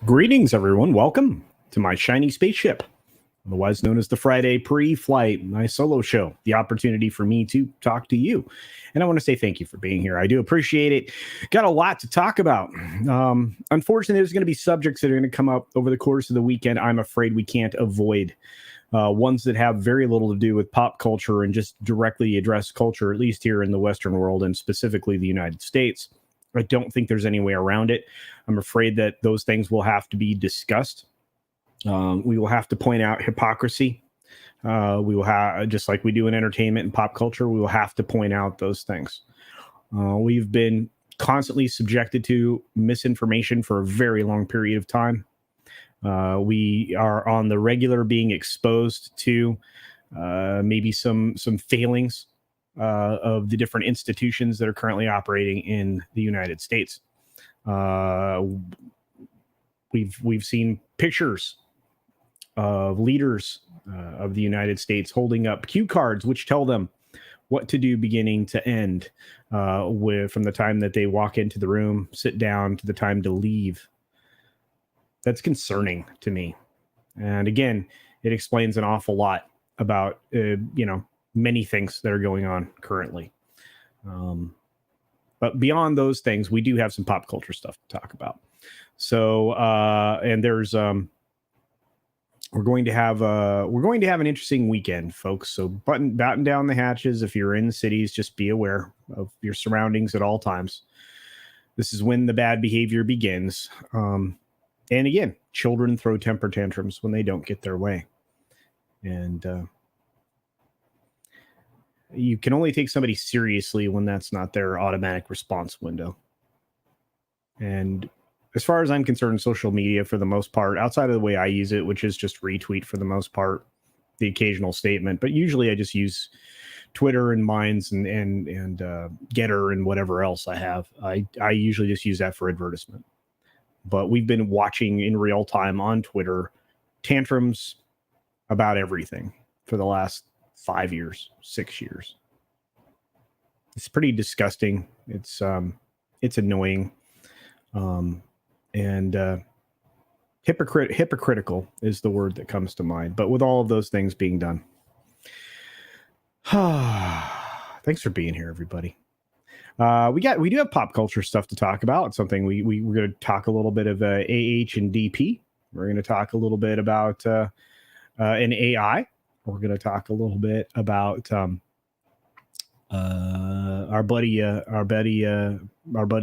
Greetings, everyone. Welcome to my shiny spaceship, otherwise known as the Friday pre-flight, my solo show, the opportunity for me to talk to you. And I want to say thank you for being here. I do appreciate it. Got a lot to talk about. Unfortunately, there's going to be subjects that are going to come up over the course of the weekend I'm afraid we can't avoid. Ones that have very little to do with pop culture and just directly address culture, at least here in the Western world and specifically the United States. I don't think there's any way around it. I'm afraid that those things will have to be discussed. We will have to point out hypocrisy. We will have, just like we do in entertainment and pop culture, we will have to point out those things. We've been constantly subjected to misinformation for a very long period of time. We are on the regular being exposed to maybe some failings of the different institutions that are currently operating in the United States. We've seen pictures of leaders of the United States holding up cue cards which tell them what to do beginning to end, from the time that they walk into the room, sit down, to the time to leave. That's concerning to me. And again, it explains an awful lot about, many things that are going on currently. But beyond those things, we do have some pop culture stuff to talk about. So, and there's, we're going to have an interesting weekend, folks. So batten down the hatches. If you're in the cities, just be aware of your surroundings at all times. This is when the bad behavior begins. And again, children throw temper tantrums when they don't get their way. And, you can only take somebody seriously when that's not their automatic response window. And as far as I'm concerned, social media, for the most part, outside of the way I use it, which is just retweet for the most part, the occasional statement, but usually I just use Twitter and Minds and Getter and whatever else I have. I usually just use that for advertisement. But we've been watching in real time on Twitter tantrums about everything for the last 5 years, 6 years. It's pretty disgusting. It's annoying. And hypocritical is the word that comes to mind. But with all of those things being done, thanks for being here, everybody. We do have pop culture stuff to talk about. It's something we're going to talk a little bit of AH and DP. We're going to talk a little bit about an AI. We're going to talk a little bit about our buddy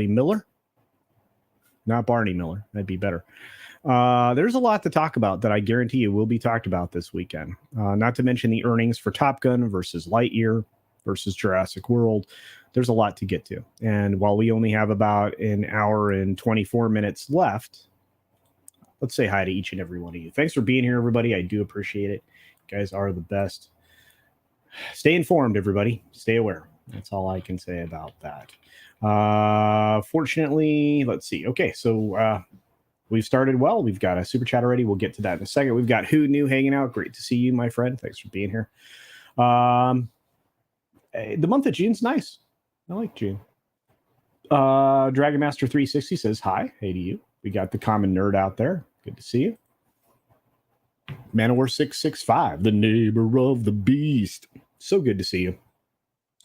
Miller, not Barney Miller. That'd be better. There's a lot to talk about that I guarantee you will be talked about this weekend. Not to mention the earnings for Top Gun versus Lightyear versus Jurassic World. There's a lot to get to. And while we only have about an hour and 24 minutes left, let's say hi to each and every one of you. Thanks for being here, everybody. I do appreciate it. You guys are the best. Stay informed, everybody. Stay aware. That's all I can say about that. Fortunately, let's see. Okay, so we've started well. We've got a super chat already. We'll get to that in a second. We've got Who Knew hanging out. Great to see you, my friend. Thanks for being here. The month of June's nice. I like June. Dragon Master 360 says hi. Hey to you. We got the common nerd out there. Good to see you. Manowar 665, the neighbor of the beast. So good to see you.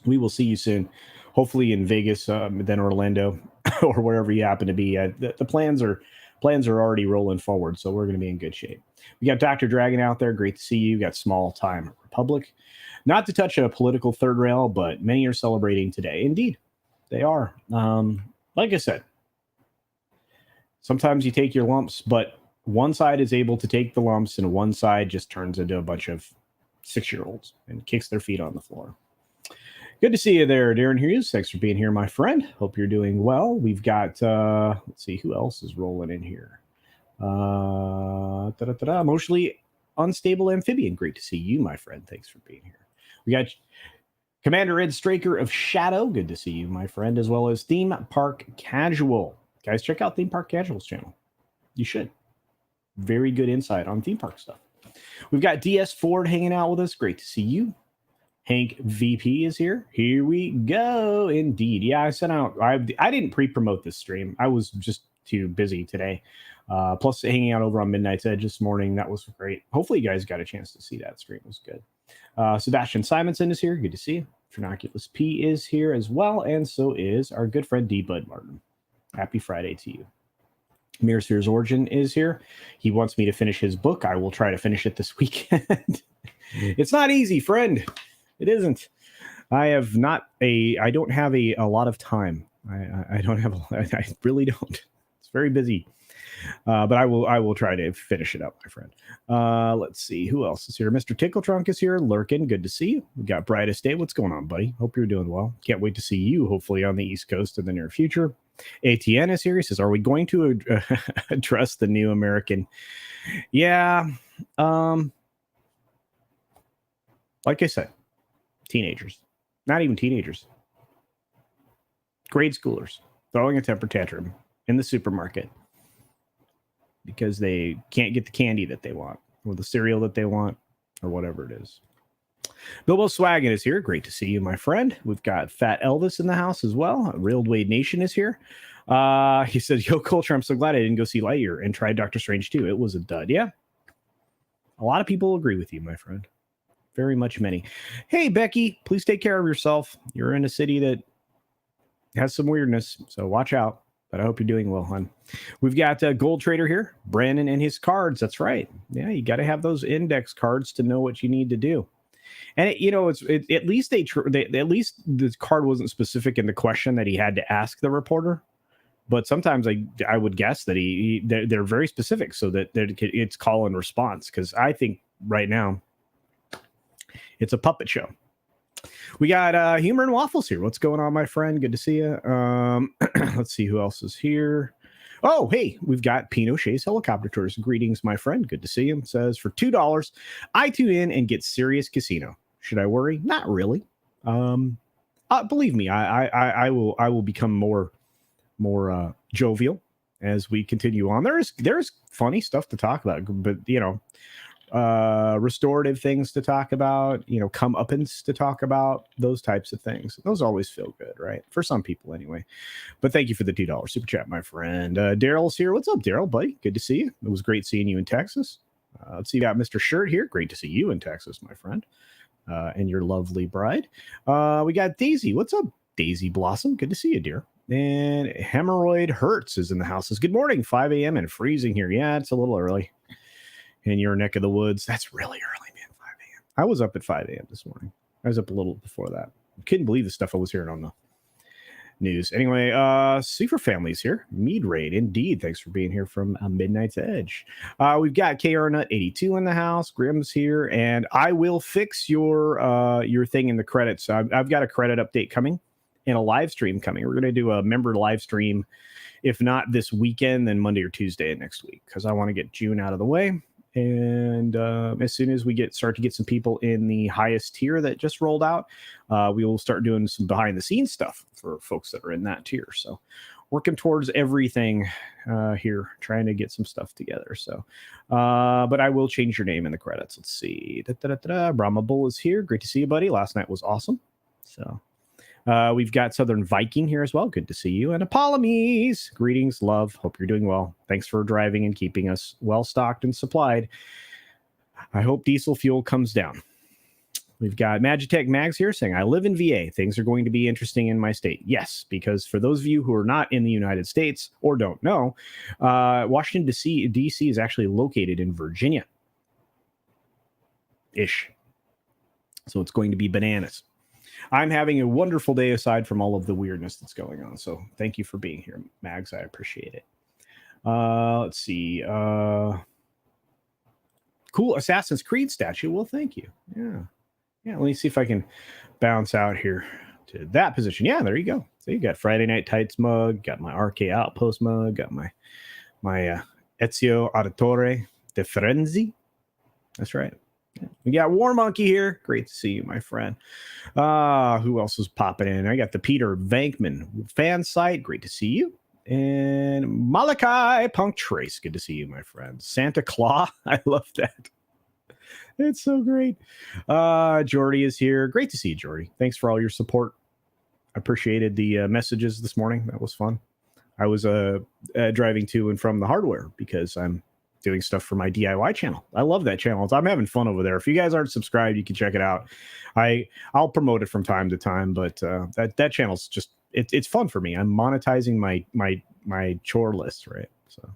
We will see you soon. Hopefully in Vegas, then Orlando, or wherever you happen to be. The plans are already rolling forward, so we're going to be in good shape. We got Dr. Dragon out there. Great to see you. We got Small Time Republic. Not to touch a political third rail, but many are celebrating today. Indeed, they are. Like I said, sometimes you take your lumps, but one side is able to take the lumps and one side just turns into a bunch of 6-year-olds and kicks their feet on the floor. Good to see you there, Darren Hughes. Thanks for being here, my friend. Hope you're doing well. We've got, let's see, who else is rolling in here? Emotionally Unstable Amphibian. Great to see you, my friend. Thanks for being here. We got Commander Ed Straker of Shadow. Good to see you, my friend, as well as Theme Park Casual. Guys, check out Theme Park Casual's channel. You should. Very good insight on theme park stuff. We've got DS Ford hanging out with us. Great to see you. Hank VP is here. Here we go. Indeed. Yeah, I sent out. I didn't pre-promote this stream. I was just too busy today. Plus, hanging out over on Midnight's Edge this morning, that was great. Hopefully, you guys got a chance to see that stream. It was good. Sebastian Simonson is here. Good to see you. Trinoculus P is here as well, and so is our good friend D. Bud Martin. Happy Friday to you. Mirrorsphere's Origin is here. He wants me to finish his book. I will try to finish it this weekend. It's not easy, friend. It isn't. I don't have a lot of time. I don't have. I really don't. It's very busy. But I will try to finish it up, my friend. Let's see who else is here. Mr. Tickletrunk is here, lurking. Good to see you. We got Brightest Day. What's going on, buddy? Hope you're doing well. Can't wait to see you, hopefully, on the East Coast in the near future. ATN is here. He says, "Are we going to address the new American?" Yeah. Like I said, teenagers, not even teenagers, grade schoolers throwing a temper tantrum in the supermarket because they can't get the candy that they want or the cereal that they want or whatever it is. Bilbo Swaggin is here. Great to see you, my friend. We've got Fat Elvis in the house as well. Real Wade Nation is here. He says, "Yo, Culture, I'm so glad I didn't go see Lightyear and try Doctor Strange 2. It was a dud." Yeah. A lot of people agree with you, my friend. Very much many. Hey, Becky, please take care of yourself. You're in a city that has some weirdness, so watch out. But I hope you're doing well, hon. We've got Gold Trader here, Brandon and his cards. That's right. Yeah, you got to have those index cards to know what you need to do. And at least at least the card wasn't specific in the question that he had to ask the reporter. But sometimes I would guess that they're very specific so that it's call and response. Because I think right now it's a puppet show. We got Humor and Waffles here. What's going on, my friend? Good to see you. Let's see who else is here. Oh, hey, we've got Pinochet's Helicopter Tours. Greetings, my friend. Good to see him. Says, for $2, I tune in and get serious casino. Should I worry? Not really. Believe me, I will become more jovial as we continue on. There's funny stuff to talk about, but restorative things to talk about, comeuppance to talk about, those types of things. Those always feel good, right? For some people anyway. But thank you for the $2 super chat, my friend. Daryl's here. What's up, Daryl, buddy? Good to see you. It was great seeing you in Texas. Let's see, you got Mr. Shirt here. Great to see you in Texas, my friend. And your lovely bride. We got Daisy. What's up, Daisy Blossom? Good to see you, dear. And Hemorrhoid Hertz is in the house. Good morning, 5 a.m. and freezing here. Yeah, it's a little early. In your neck of the woods. That's really early, man. 5 a.m. I was up at 5 a.m. this morning. I was up a little before that. Couldn't believe the stuff I was hearing on the news. Anyway, Super Family's here. Mead Raid, indeed. Thanks for being here from Midnight's Edge. We've got KR Nut 82 in the house. Grim's here, and I will fix your thing in the credits. I've got a credit update coming and a live stream coming. We're going to do a member live stream, if not this weekend, then Monday or Tuesday of next week, because I want to get June out of the way. And as soon as we start to get some people in the highest tier that just rolled out, we will start doing some behind the scenes stuff for folks that are in that tier. So working towards everything here, trying to get some stuff together. So, but I will change your name in the credits. Let's see. Brahma Bull is here. Great to see you, buddy. Last night was awesome. So we've got Southern Viking here as well. Good to see you. And Apollomies. Greetings, love. Hope you're doing well. Thanks for driving and keeping us well stocked and supplied. I hope diesel fuel comes down. We've got Magitech Mags here saying, I live in VA. Things are going to be interesting in my state. Yes, because for those of you who are not in the United States or don't know, Washington, D.C. is actually located in Virginia. Ish. So it's going to be bananas. I'm having a wonderful day aside from all of the weirdness that's going on. So thank you for being here, Mags. I appreciate it. Let's see. Cool Assassin's Creed statue. Well, thank you. Yeah. Let me see if I can bounce out here to that position. Yeah, there you go. So you got Friday Night Tights mug, got my RK Outpost mug, got my Ezio Auditore de Frenzy. That's right. We got War Monkey here. Great to see you, my friend. Who else is popping in? I got the Peter Vankman fan site. Great to see you. And Malachi Punk Trace. Good to see you, my friend. Santa Claus. I love that. It's so great. Jordy is here. Great to see you, Jordy. Thanks for all your support. I appreciated the messages this morning. That was fun. I was driving to and from the hardware because I'm doing stuff for my DIY channel. I love that channel. I'm having fun over there. If you guys aren't subscribed, you can check it out. I'll promote it from time to time, but that channel's just it's fun for me. I'm monetizing my chore list, right? So,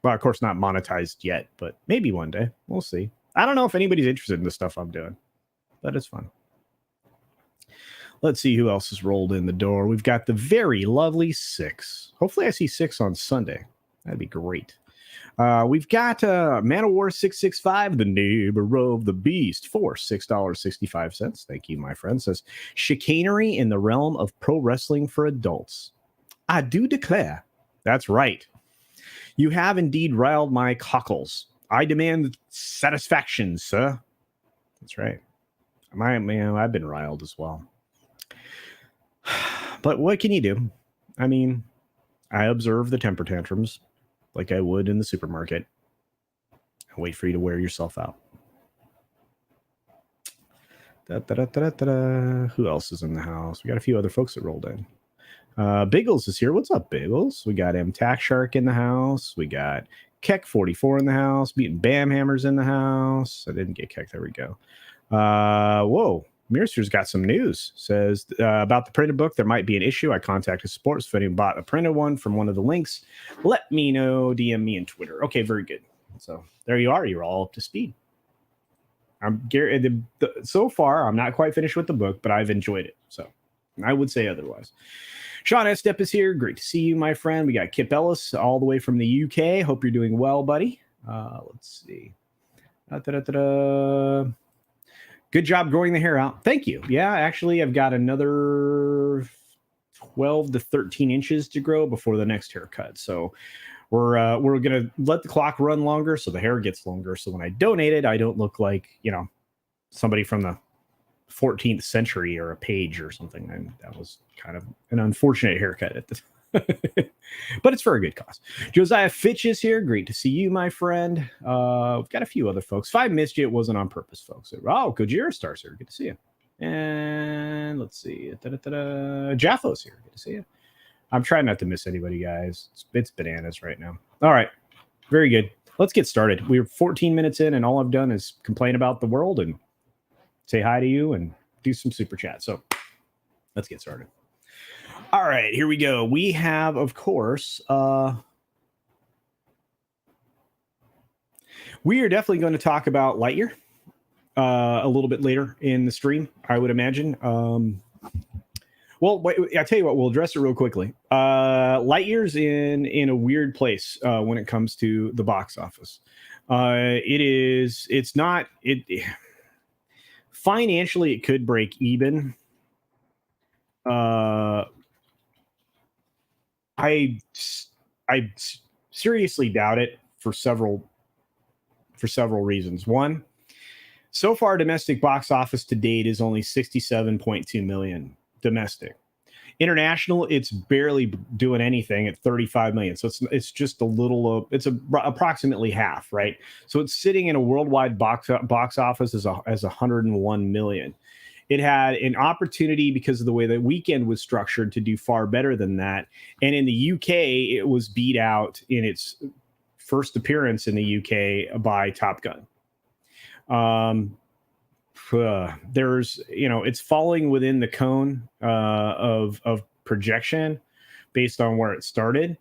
well, of course, not monetized yet, but maybe one day we'll see. I don't know if anybody's interested in the stuff I'm doing, but it's fun. Let's see who else has rolled in the door. We've got the very lovely Six. Hopefully, I see Six on Sunday. That'd be great. We've got Man of War 665, the neighbor of the beast, for $6.65. Thank you, my friend. Says chicanery in the realm of pro wrestling for adults. I do declare. That's right. You have indeed riled my cockles. I demand satisfaction, sir. That's right. I've been riled as well. But what can you do? I mean, I observe the temper tantrums like I would in the supermarket. I wait for you to wear yourself out. Who else is in the house? We got a few other folks that rolled in. Biggles is here. What's up, Biggles? We got M Tax Shark in the house. We got Keck 44 in the house. Beating Bam Hammers in the house. I didn't get Keck. There we go. Whoa. Mearster's got some news. Says about the printed book, there might be an issue. I contacted support. So if anyone bought a printed one from one of the links, let me know. DM me on Twitter. Okay, very good. So there you are. You're all up to speed. So far, I'm not quite finished with the book, but I've enjoyed it. So I would say otherwise. Sean Estep is here. Great to see you, my friend. We got Kip Ellis all the way from the UK. Hope you're doing well, buddy. Let's see. Good job growing the hair out. Thank you. Yeah, actually, I've got another 12 to 13 inches to grow before the next haircut. So we're going to let the clock run longer so the hair gets longer. So when I donate it, I don't look like, somebody from the 14th century or a page or something. And that was kind of an unfortunate haircut at the time. But it's for a good cause. Josiah Fitch is here. Great to see you, my friend. We've got a few other folks. If I missed you, it wasn't on purpose, folks. Oh, Gojira Star's here. Good to see you. And let's see. Jaffo's here. Good to see you. I'm trying not to miss anybody, guys. It's bananas right now. All right. Very good. Let's get started. We're 14 minutes in, and all I've done is complain about the world and say hi to you and do some super chat. So let's get started. All right, here we go. We have, of course, we are definitely going to talk about Lightyear a little bit later in the stream, I would imagine. Well, wait, I'll tell you what, we'll address it real quickly. Lightyear's in a weird place when it comes to the box office. Financially, it could break even. I seriously doubt it for several reasons. One, so far domestic box office to date is only 67.2 million domestic. International, it's barely doing anything at 35 million. So it's just a little, approximately half, right? So it's sitting in a worldwide box office as 101 million. It had an opportunity because of the way the weekend was structured to do far better than that. And in the UK, it was beat out in its first appearance in the UK by Top Gun. There's, it's falling within the cone of projection based on where it started,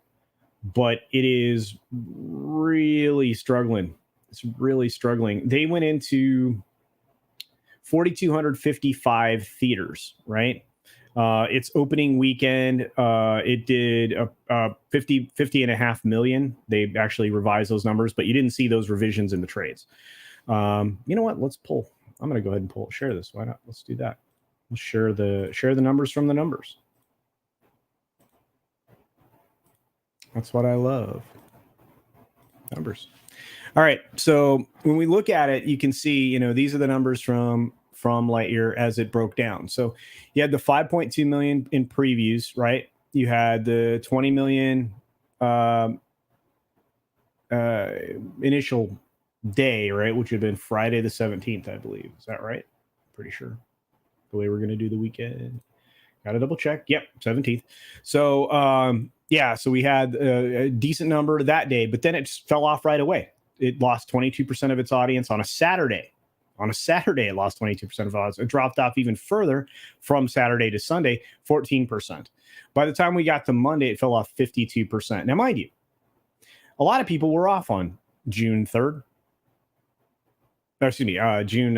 but it is really struggling. It's really struggling. They went into 4,255 theaters, right? Its opening weekend, it did 50.5 million. They actually revised those numbers, but you didn't see those revisions in the trades. You know what? Let's pull. I'm going to go ahead and share this. Why not? Let's do that. Let's share the numbers from the numbers. That's what I love. Numbers. All right. So when we look at it, you can see, these are the numbers from Lightyear as it broke down. So you had the 5.2 million in previews, right? You had the 20 million initial day, right? Which would have been Friday the 17th, I believe. Is that right? Pretty sure. The way we're going to do the weekend. Got to double check. Yep, 17th. So yeah, so we had a decent number that day, but then it just fell off right away. It lost 22% of its audience on a Saturday. On a Saturday, it lost 22% of audience. It dropped off even further from Saturday to Sunday, 14%. By the time we got to Monday, it fell off 52%. Now, mind you, a lot of people were off on June 3rd. Or, excuse me, June.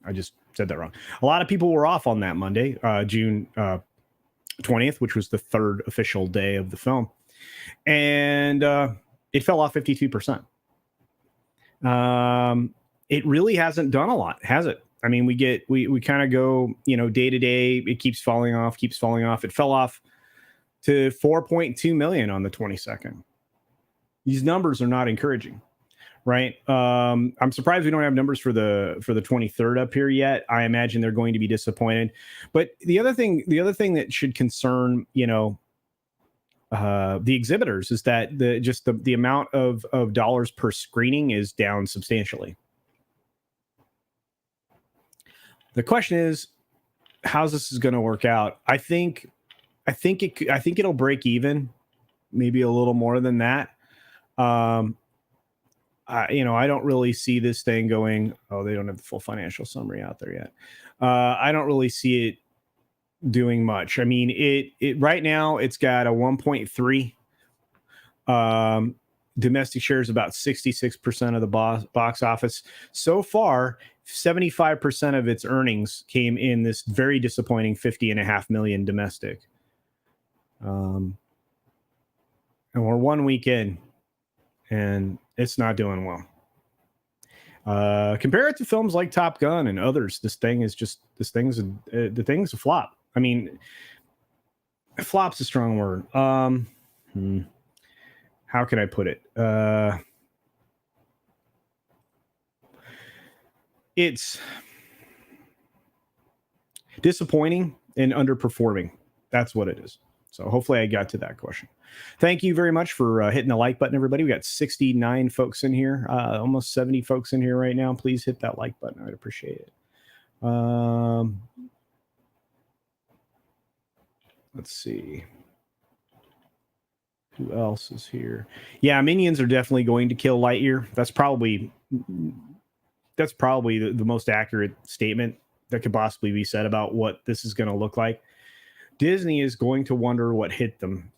I just said that wrong. A lot of people were off on that Monday, June 20th, which was the third official day of the film. And it fell off 52%. It really hasn't done a lot, has it? I mean, we kind of go, day to day. It keeps falling off. It fell off to 4.2 million on the 22nd. These numbers are not encouraging, right? I'm surprised we don't have numbers for the 23rd up here yet. I imagine they're going to be disappointed. But the other thing that should concern, the exhibitors is that the amount of dollars per screening is down substantially. The question is, how's this going to work out? I think it'll break even, maybe a little more than that. I don't really see this thing going. Oh, they don't have the full financial summary out there yet. I don't really see it doing much. I mean, it right now it's got a 1.3. Domestic shares about 66% of the box office so far. 75% of its earnings came in this very disappointing 50.5 million domestic. And we're 1 week in, and it's not doing well. Compare it to films like Top Gun and others. The thing's a flop. I mean, flop's a strong word. How can I put it? It's disappointing and underperforming. That's what it is. So hopefully I got to that question. Thank you very much for hitting the like button, everybody. We got 69 folks in here, almost 70 folks in here right now. Please hit that like button. I'd appreciate it. Let's see. Who else is here? Yeah, minions are definitely going to kill Lightyear. That's probably the most accurate statement that could possibly be said about what this is going to look like. Disney is going to wonder what hit them.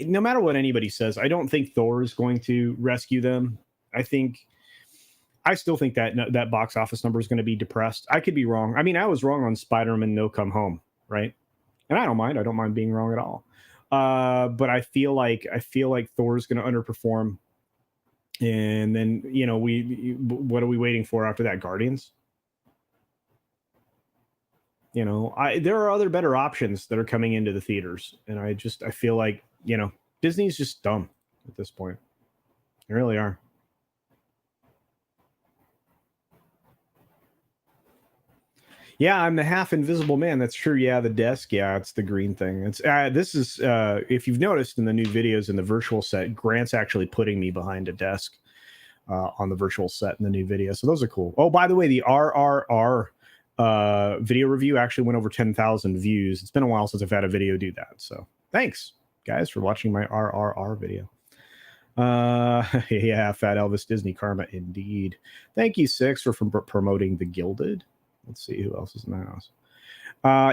No matter what anybody says, I don't think Thor is going to rescue them. I still think that box office number is going to be depressed. I could be wrong. I mean, I was wrong on Spider-Man No Come Home, right? And I don't mind being wrong at all. But I feel like Thor is going to underperform. And then, what are we waiting for after that? Guardians? There are other better options that are coming into the theaters. And I feel like, Disney's just dumb at this point. They really are. Yeah, I'm the half invisible man. That's true. Yeah, the desk. Yeah, it's the green thing. It's this is if you've noticed in the new videos in the virtual set, Grant's actually putting me behind a desk on the virtual set in the new video. So those are cool. Oh, by the way, the RRR video review actually went over 10,000 views. It's been a while since I've had a video do that. So thanks, guys, for watching my RRR video. Yeah, Fat Elvis Disney karma indeed. Thank you, Six, for promoting The Gilded. Let's see who else is in the house.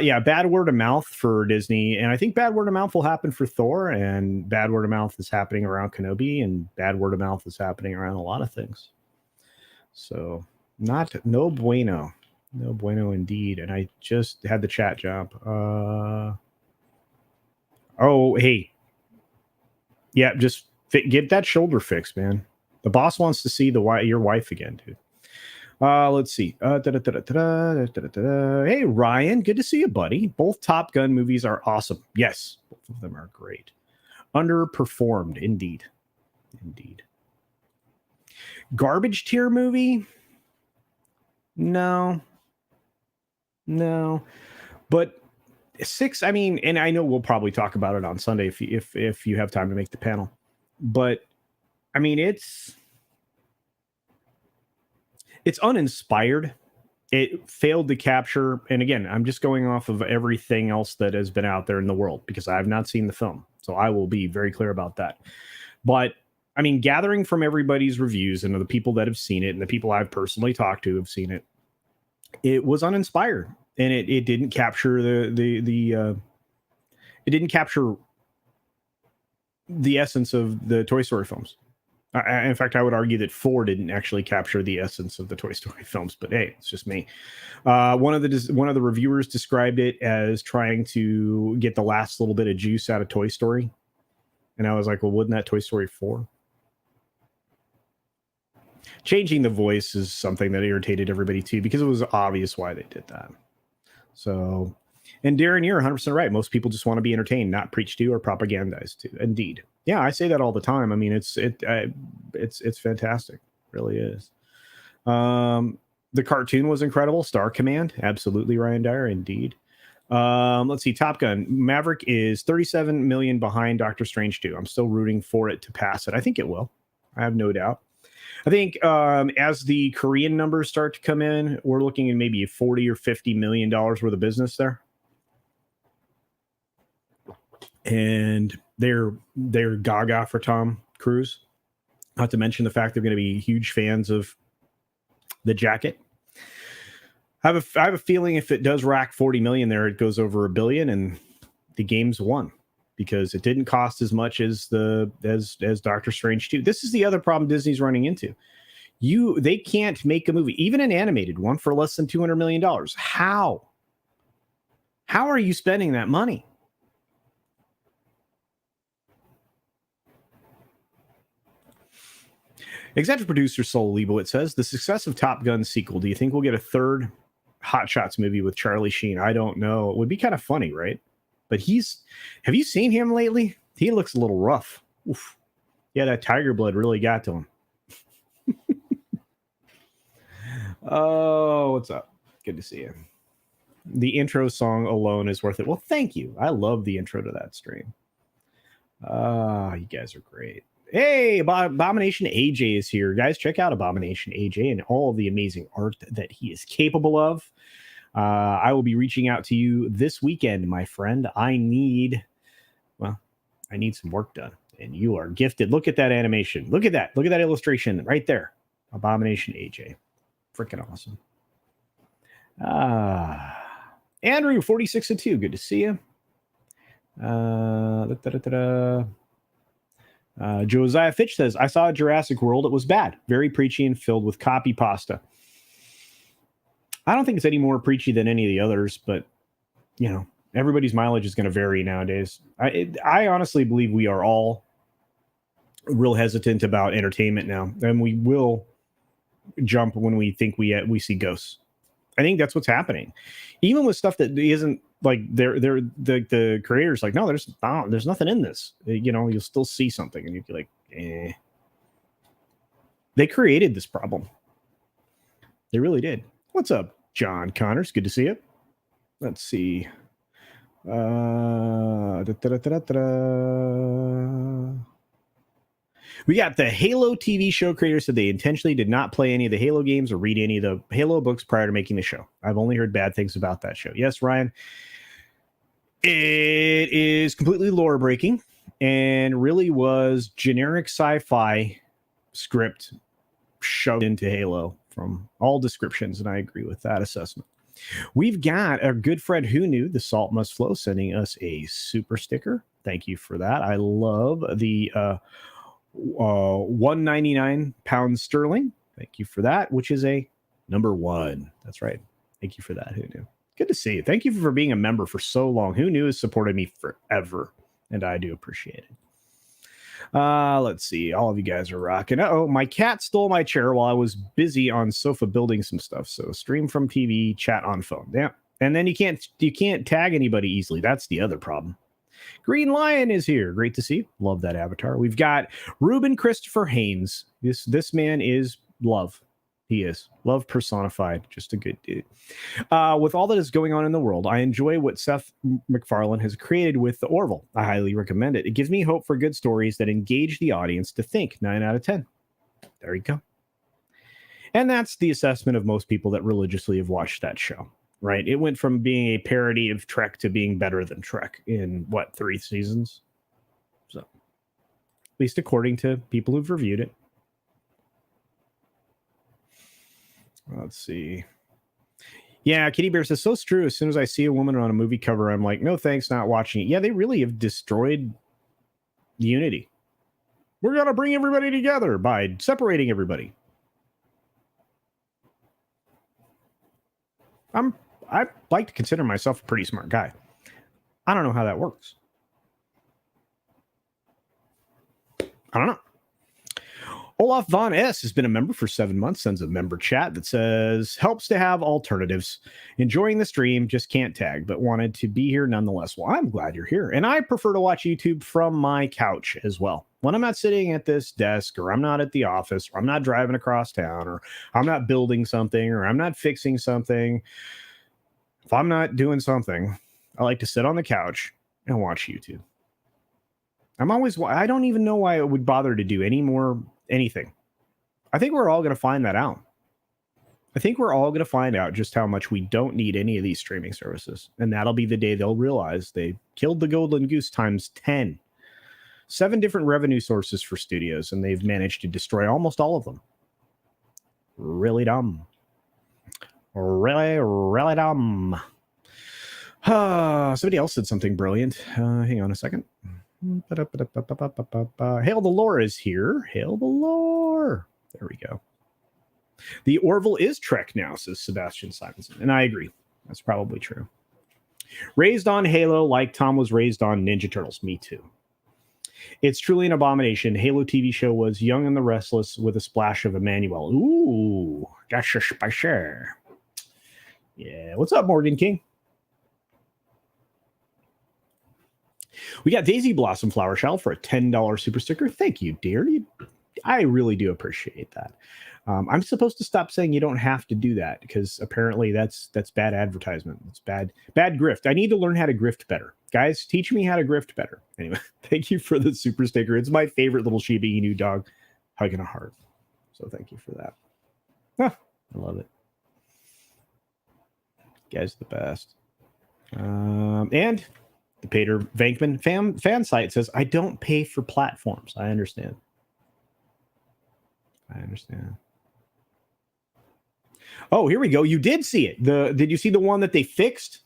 Yeah, bad word of mouth for Disney. And I think bad word of mouth will happen for Thor. And bad word of mouth is happening around Kenobi. And bad word of mouth is happening around a lot of things. So no bueno. No bueno indeed. And I just had the chat jump. Oh, hey. Yeah, just get that shoulder fixed, man. The boss wants to see your wife again, dude. Let's see. Hey, Ryan, good to see you, buddy. Both Top Gun movies are awesome. Yes, both of them are great. Underperformed, indeed. Garbage tier movie? No. But Six, I mean, and I know we'll probably talk about it on Sunday if you have time to make the panel. But I mean, it's uninspired it failed to capture. And again, I'm just going off of everything else that has been out there in the world because I have not seen the film. So I will be very clear about that. But I mean, gathering from everybody's reviews and the people that have seen it and the people I've personally talked to have seen it, it was uninspired, and it didn't capture it didn't capture the essence of the Toy Story films. In fact, I would argue that 4 didn't actually capture the essence of the Toy Story films. But hey, it's just me. One of the reviewers described it as trying to get the last little bit of juice out of Toy Story, and I was like, well, wouldn't that Toy Story 4? Changing the voice is something that irritated everybody too, because it was obvious why they did that. So, and Darren, you're 100% right. Most people just want to be entertained, not preached to or propagandized to. Indeed. Yeah, I say that all the time. I mean, it's fantastic. It really is. The cartoon was incredible. Star Command. Absolutely, Ryan Dyer. Indeed. Let's see. Top Gun. Maverick is 37 million behind Doctor Strange 2. I'm still rooting for it to pass it. I think it will. I have no doubt. I think as the Korean numbers start to come in, we're looking at maybe $40 or $50 million worth of business there. And they're gaga for Tom Cruise. Not to mention the fact they're going to be huge fans of the jacket. I have a feeling if it does rack 40 million there, it goes over $1 billion, and the game's won because it didn't cost as much as Doctor Strange 2. This is the other problem Disney's running into. They can't make a movie, even an animated one, for less than $200 million. How are you spending that money? Executive producer Saul Leibowitz says, the success of Top Gun sequel, do you think we'll get a third Hot Shots movie with Charlie Sheen? I don't know. It would be kind of funny, right? But have you seen him lately? He looks a little rough. Oof. Yeah, that tiger blood really got to him. Oh, what's up? Good to see you. The intro song alone is worth it. Well, thank you. I love the intro to that stream. You guys are great. Hey, Abomination AJ is here. Guys, check out Abomination AJ and all of the amazing art that he is capable of. I will be reaching out to you this weekend, my friend. I need some work done, and you are gifted. Look at that animation. Look at that. Look at that illustration right there. Abomination AJ. Freaking awesome. Andrew, 46-2. Good to see you. Josiah Fitch says, I saw Jurassic World. It was bad. Very preachy and filled with copy pasta. I don't think it's any more preachy than any of the others, but, everybody's mileage is going to vary nowadays. I honestly believe we are all real hesitant about entertainment now, and we will jump when we think we see ghosts. I think that's what's happening. Even with stuff that isn't like the creators like, no, there's nothing in this. You'll still see something and you'd be like, eh. They created this problem. They really did. What's up, John Connors? Good to see you. Let's see. We got the Halo TV show creators said they intentionally did not play any of the Halo games or read any of the Halo books prior to making the show. I've only heard bad things about that show. Yes, Ryan. It is completely lore breaking and really was generic sci-fi script shoved into Halo from all descriptions, and I agree with that assessment. We've got our good friend Who Knew, The Salt Must Flow, sending us a super sticker. Thank you for that. I love the 199 pounds sterling. Thank you for that, which is a number 1. That's right. Thank you for that. Who Knew? Good to see you. Thank you for being a member for so long. Who Knew has supported me forever, and I do appreciate it. Let's see. All of you guys are rocking. My cat stole my chair while I was busy on sofa building some stuff. So stream from TV, chat on phone. Yeah. And then you can't tag anybody easily. That's the other problem. Green Lion is here. Great to see you. Love that avatar. We've got Ruben Christopher Haynes. This man is love. He is love personified. Just a good dude. With all that is going on in the world, I enjoy what Seth MacFarlane has created with the Orville. I highly recommend it. It gives me hope for good stories that engage the audience to think. 9 out of 10. There you go. And that's the assessment of most people that religiously have watched that show, right? It went from being a parody of Trek to being better than Trek in, 3 seasons? So, at least according to people who've reviewed it. Let's see. Yeah, Kitty Bear says, so true. As soon as I see a woman on a movie cover, I'm like, no thanks, not watching it. Yeah, they really have destroyed unity. We're going to bring everybody together by separating everybody. I like to consider myself a pretty smart guy. I don't know how that works. I don't know. Olaf Von S has been a member for 7 months, sends a member chat that says, helps to have alternatives. Enjoying the stream, just can't tag, but wanted to be here nonetheless. Well, I'm glad you're here. And I prefer to watch YouTube from my couch as well. When I'm not sitting at this desk, or I'm not at the office, or I'm not driving across town, or I'm not building something, or I'm not fixing something. If I'm not doing something, I like to sit on the couch and watch YouTube. I don't even know why I would bother to do anything. I think we're all going to find that out. I think we're all going to find out just how much we don't need any of these streaming services. And that'll be the day they'll realize they killed the golden goose times 10. 7 different revenue sources for studios, and they've managed to destroy almost all of them. Really dumb. Really, really dumb. Somebody else said something brilliant. Hang on a second. Hail the lore is here. Hail the lore. There we go. The Orville is Trek now, says Sebastian Simonson. And I agree. That's probably true. Raised on Halo like Tom was raised on Ninja Turtles. Me too. It's truly an abomination. Halo TV show was Young and the Restless with a splash of Emmanuel. Ooh, that's a spicy. Yeah. What's up, Morgan King? We got Daisy Blossom Flower Shell for a $10 super sticker. Thank you, dear. I really do appreciate that. I'm supposed to stop saying you don't have to do that because apparently that's bad advertisement. It's bad grift. I need to learn how to grift better. Guys, teach me how to grift better. Anyway, thank you for the super sticker. It's my favorite little Shiba Inu dog hugging a heart. So thank you for that. I love it. You guys are the best. And the Peter Venkman fan site says, I don't pay for platforms. I understand. Oh, here we go. You did see it. Did you see the one that they fixed?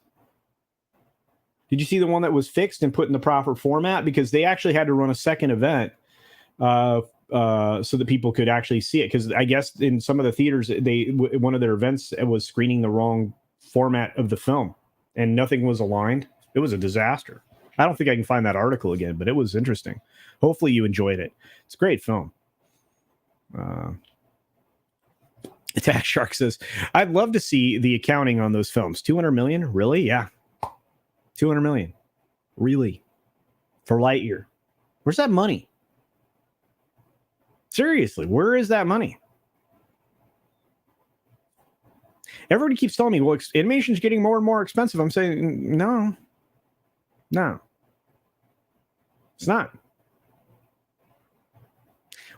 Did you see the one that was fixed and put in the proper format? Because they actually had to run a second event so that people could actually see it. Because I guess in some of the theaters, one of their events was screening the wrong format of the film, and nothing was aligned. It was a disaster. I don't think I can find that article again, but it was interesting. Hopefully you enjoyed it. It's a great film. Attack Shark says, I'd love to see the accounting on those films. 200 million? Really? Yeah. 200 million. Really? For Lightyear. Where's that money? Seriously, where is that money? Everybody keeps telling me, well, animation's getting more and more expensive. I'm saying, no. It's not.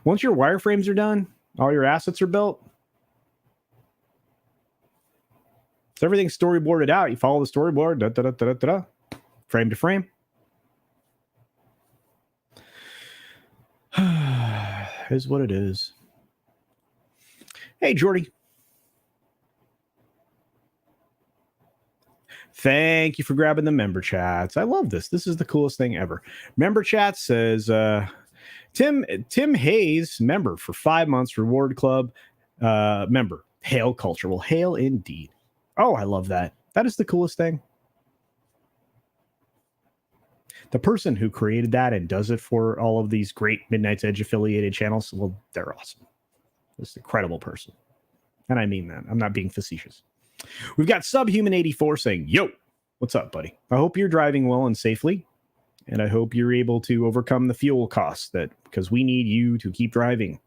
Once your wireframes are done, all your assets are built, so everything's storyboarded out. You follow the storyboard, frame to frame. Is what it is. Hey, Jordy. Thank you for grabbing the member chats. I love this. This is the coolest thing ever. Member chat says, Tim Hayes, member for 5 months, Reward Club member. Hail culture. Well, hail indeed. Oh, I love that. That is the coolest thing. The person who created that and does it for all of these great Midnight's Edge affiliated channels, well, they're awesome. This is an incredible person. And I mean that. I'm not being facetious. We've got Subhuman84 saying, yo, what's up, buddy? I hope you're driving well and safely. And I hope you're able to overcome the fuel costs because we need you to keep driving.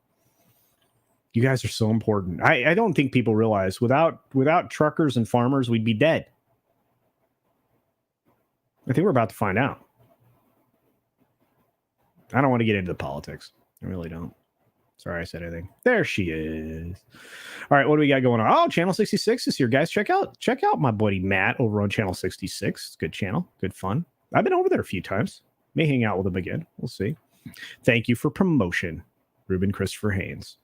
You guys are so important. I don't think people realize without truckers and farmers, we'd be dead. I think we're about to find out. I don't want to get into the politics. I really don't. Sorry, I said anything. There she is. All right, what do we got going on? Oh, Channel 66 is here, guys. Check out my buddy Matt over on Channel 66. It's a good channel, good fun. I've been over there a few times. May hang out with him again. We'll see. Thank you for promotion, Ruben Christopher Haynes.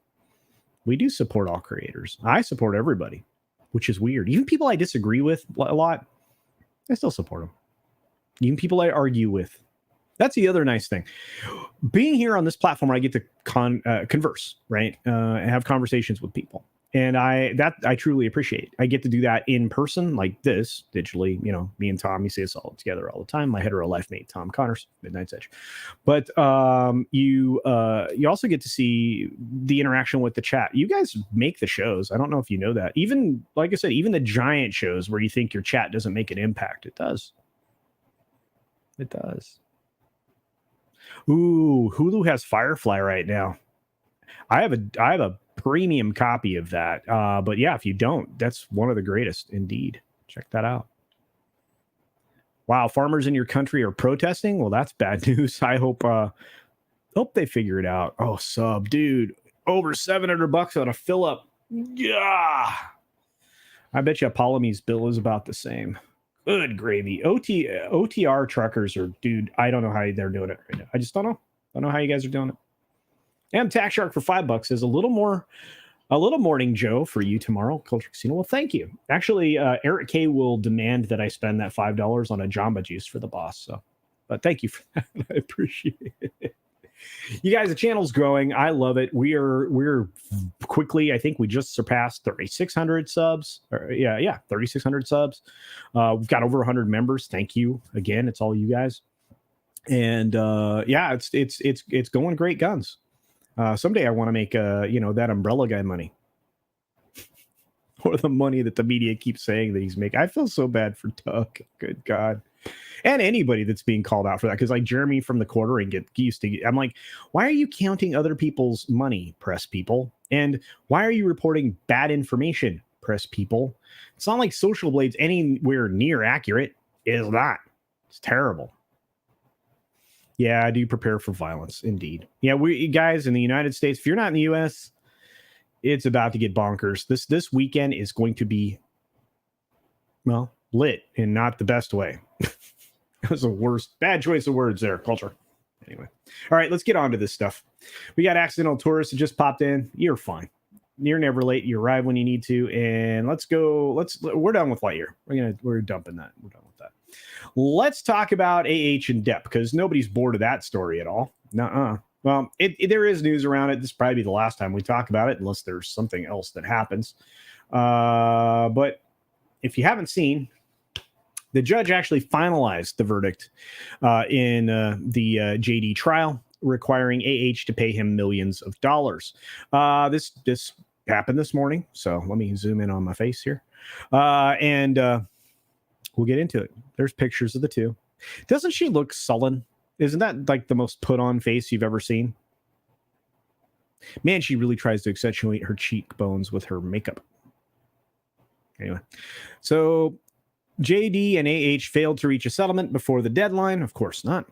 We do support all creators. I support everybody, which is weird. Even people I disagree with a lot, I still support them. Even people I argue with. That's the other nice thing. Being here on this platform where I get to converse, right? And have conversations with people. And I truly appreciate. I get to do that in person like this, digitally. You know, me and Tom, you see us all together all the time. My hetero life mate, Tom Connors, Midnight's Edge. But you also get to see the interaction with the chat. You guys make the shows. I don't know if you know that. Even, like I said, even the giant shows where you think your chat doesn't make an impact, it does. It does. Ooh, Hulu has Firefly right now. I have a premium copy of that. But yeah, if you don't, that's one of the greatest indeed. Check that out. Wow, farmers in your country are protesting. Well, that's bad news. I hope they figure it out. Oh, sub, dude, over $700 on a fill up. Yeah, I bet you Polome's bill is about the same. Good gravy. OTR truckers are, dude, I don't know how they're doing it right now. I just don't know. I don't know how you guys are doing it. And Tax Shark for $5 says a little morning Joe for you tomorrow, Culture Casino. Well, thank you. Actually, Eric K will demand that I spend that $5 on a Jamba Juice for the boss. So, but thank you for that. I appreciate it. You guys, the channel's growing. I love it. We're quickly, I think we just surpassed 3,600 subs. 3,600 subs. We've got over 100 members. Thank you again. It's all you guys. And it's going great guns. Someday I want to make that umbrella guy money. Or the money that the media keeps saying that he's making. I feel so bad for Doug. Good God. And anybody that's being called out for that. Because like Jeremy from the Quartering I'm like, why are you counting other people's money, press people? And why are you reporting bad information, press people? It's not like Social Blade's anywhere near accurate. It is not. It's terrible. Yeah, I do prepare for violence, indeed. Yeah, we guys in the United States, if you're not in the US, it's about to get bonkers. This weekend is going to be, well, lit in not the best way. That was the worst, bad choice of words there, Culture. Anyway. All right, let's get on to this stuff. We got accidental tourists that just popped in. You're fine. You're never late. You arrive when you need to. And let's go. We're done with Lightyear. We're dumping that. We're done with that. Let's talk about AH and Depp, because nobody's bored of that story at all. Nuh-uh. Well, there is news around it. This will probably be the last time we talk about it, unless there's something else that happens. But if you haven't seen, the judge actually finalized the verdict in the JD trial, requiring AH to pay him millions of dollars. This happened this morning, so let me zoom in on my face here, and we'll get into it. There's pictures of the two. Doesn't she look sullen? Isn't that like the most put on face you've ever seen? Man, she really tries to accentuate her cheekbones with her makeup. Anyway, so JD and AH failed to reach a settlement before the deadline. Of course not.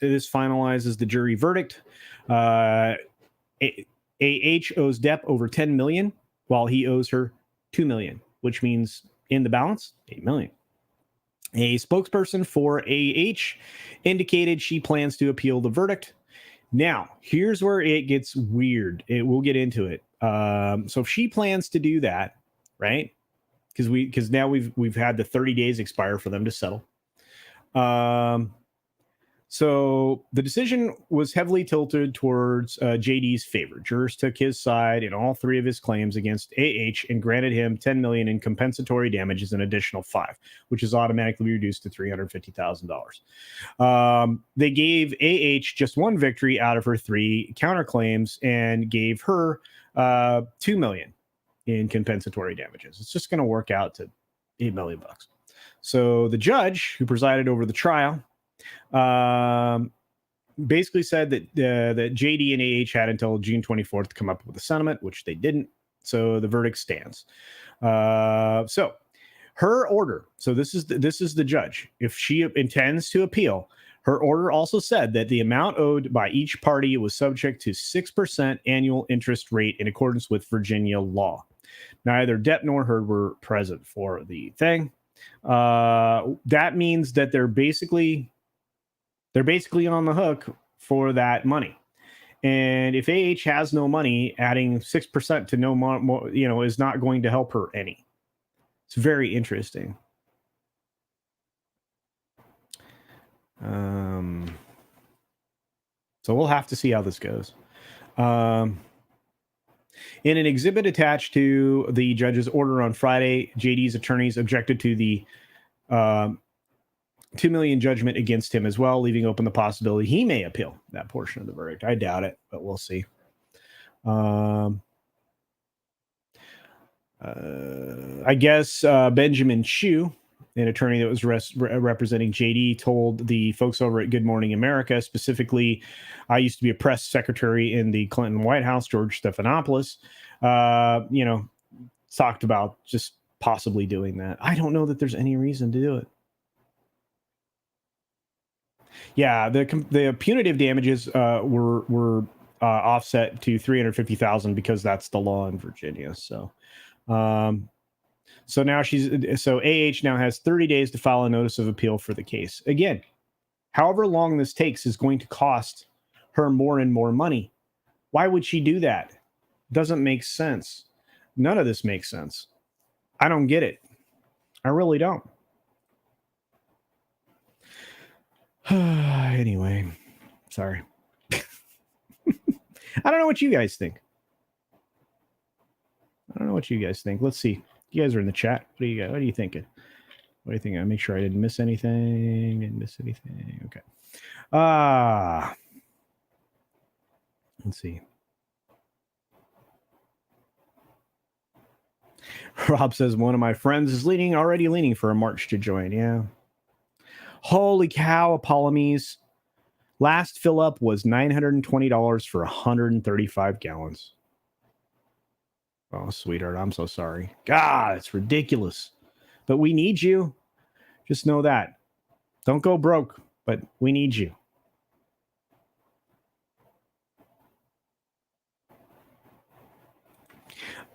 This finalizes the jury verdict. AH owes Depp over $10 million, while he owes her $2 million, which means in the balance, $8 million. A spokesperson for AH indicated she plans to appeal the verdict. Now, here's where it gets weird. We'll get into it. So if she plans to do that, right? Because now we've had the 30 days expire for them to settle. So the decision was heavily tilted towards JD's favor. Jurors took his side in all three of his claims against AH and granted him $10 million in compensatory damages, an additional $5 million, which is automatically reduced to $350,000. They gave AH just one victory out of her three counterclaims and gave her $2 million in compensatory damages. It's just going to work out to $8 million. So the judge who presided over the trial basically said that JD and AH had until June 24th to come up with a settlement, which they didn't. So the verdict stands. So her order. So this is the judge. If she intends to appeal, Her order also said that the amount owed by each party was subject to 6% annual interest rate in accordance with Virginia law. Neither Depp nor Heard were present for the thing. That means that they're basically on the hook for that money. And if AH has no money, adding 6% to no more, is not going to help her any. It's very interesting. So we'll have to see how this goes. In an exhibit attached to the judge's order on Friday, JD's attorneys objected to the $2 million judgment against him as well, leaving open the possibility he may appeal that portion of the verdict. I doubt it, but we'll see. I guess Benjamin Chu, an attorney that was representing JD, told the folks over at Good Morning America, specifically, I used to be a press secretary in the Clinton White House, George Stephanopoulos, talked about just possibly doing that. I don't know that there's any reason to do it. Yeah, the punitive damages were offset to $350,000 because that's the law in Virginia. So now AH now has 30 days to file a notice of appeal for the case. Again, however long this takes is going to cost her more and more money. Why would she do that? Doesn't make sense. None of this makes sense. I don't get it. I really don't. Anyway, sorry. I don't know what you guys think. Let's see. You guys are in the chat. What do you got? What are you thinking? What do you think? I make sure I didn't miss anything. Okay. Let's see. Rob says one of my friends is already leaning for a march to join. Yeah. Holy cow, Apollomies. Last fill up was $920 for 135 gallons. Oh, sweetheart, I'm so sorry. God, it's ridiculous. But we need you. Just know that. Don't go broke, but we need you.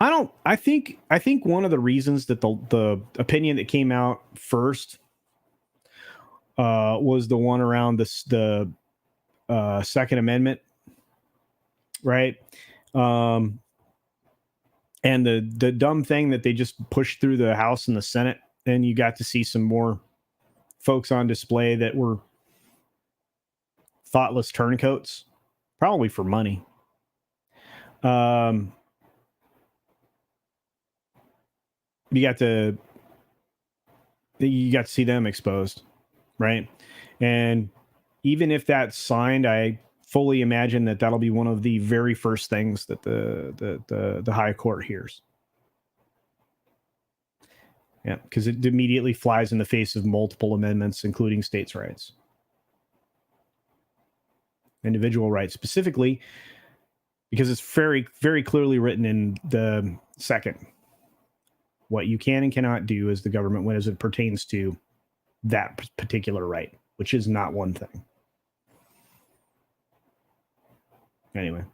I think one of the reasons that the opinion that came out first was the one around the Second Amendment, right? And the dumb thing that they just pushed through the House and the Senate, and you got to see some more folks on display that were thoughtless turncoats, probably for money. You got to see them exposed, right? And even if that's signed, I fully imagine that that'll be one of the very first things that the high court hears. Yeah, because it immediately flies in the face of multiple amendments, including states' rights, individual rights specifically, because it's very, very clearly written in the second what you can and cannot do as the government when as it pertains to that particular right, which is not one thing. Anyway.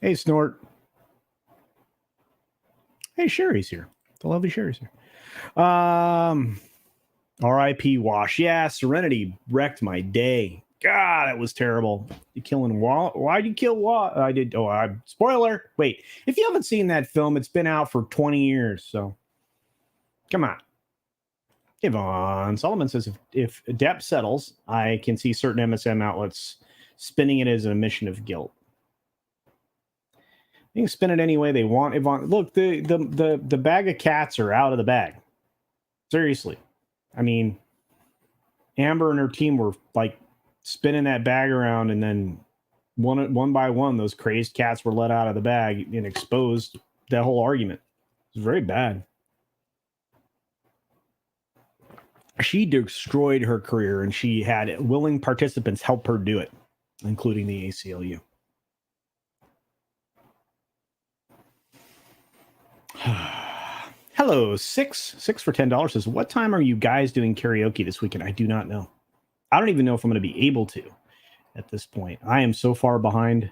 Hey, Snort. Hey, Sherry's here. The lovely Sherry's here. R.I.P. Wash. Yeah, Serenity wrecked my day. God, it was terrible. You killing Walt? Why'd you kill Walt? I did. Oh, spoiler. Wait, if you haven't seen that film, it's been out for 20 years. So come on. Yvonne Solomon says if Depp settles, I can see certain MSM outlets spinning it as an admission of guilt. They can spin it any way they want. Yvonne, look, the bag of cats are out of the bag. Seriously. I mean, Amber and her team were like spinning that bag around, and then one by one, those crazed cats were let out of the bag and exposed that whole argument. It was very bad. She destroyed her career, and she had willing participants help her do it, including the ACLU. Hello, six for $10 says, what time are you guys doing karaoke this weekend? I do not know. I don't even know if I'm going to be able to at this point. I am so far behind.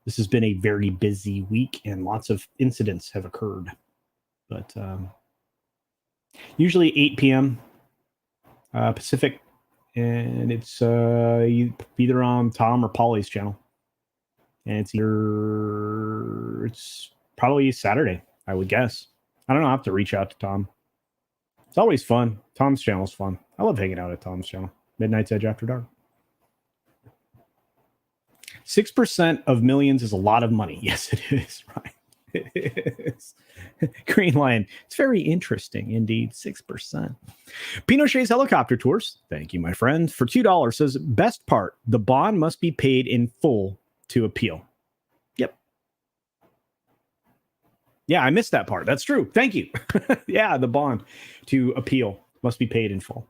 This has been a very busy week and lots of incidents have occurred. But usually 8 p.m. Pacific, and it's either on Tom or Polly's channel. And it's probably Saturday, I would guess. I don't know. I have to reach out to Tom. It's always fun. Tom's channel is fun. I love hanging out at Tom's channel. Midnight's Edge After Dark. 6% of millions is a lot of money. Yes, it is, right? It is. Green Lion. It's very interesting indeed. 6%. Pinochet's Helicopter Tours. Thank you, my friend. For $2 says, best part, the bond must be paid in full to appeal. Yep. Yeah, I missed that part. That's true. Thank you. Yeah, the bond to appeal must be paid in full.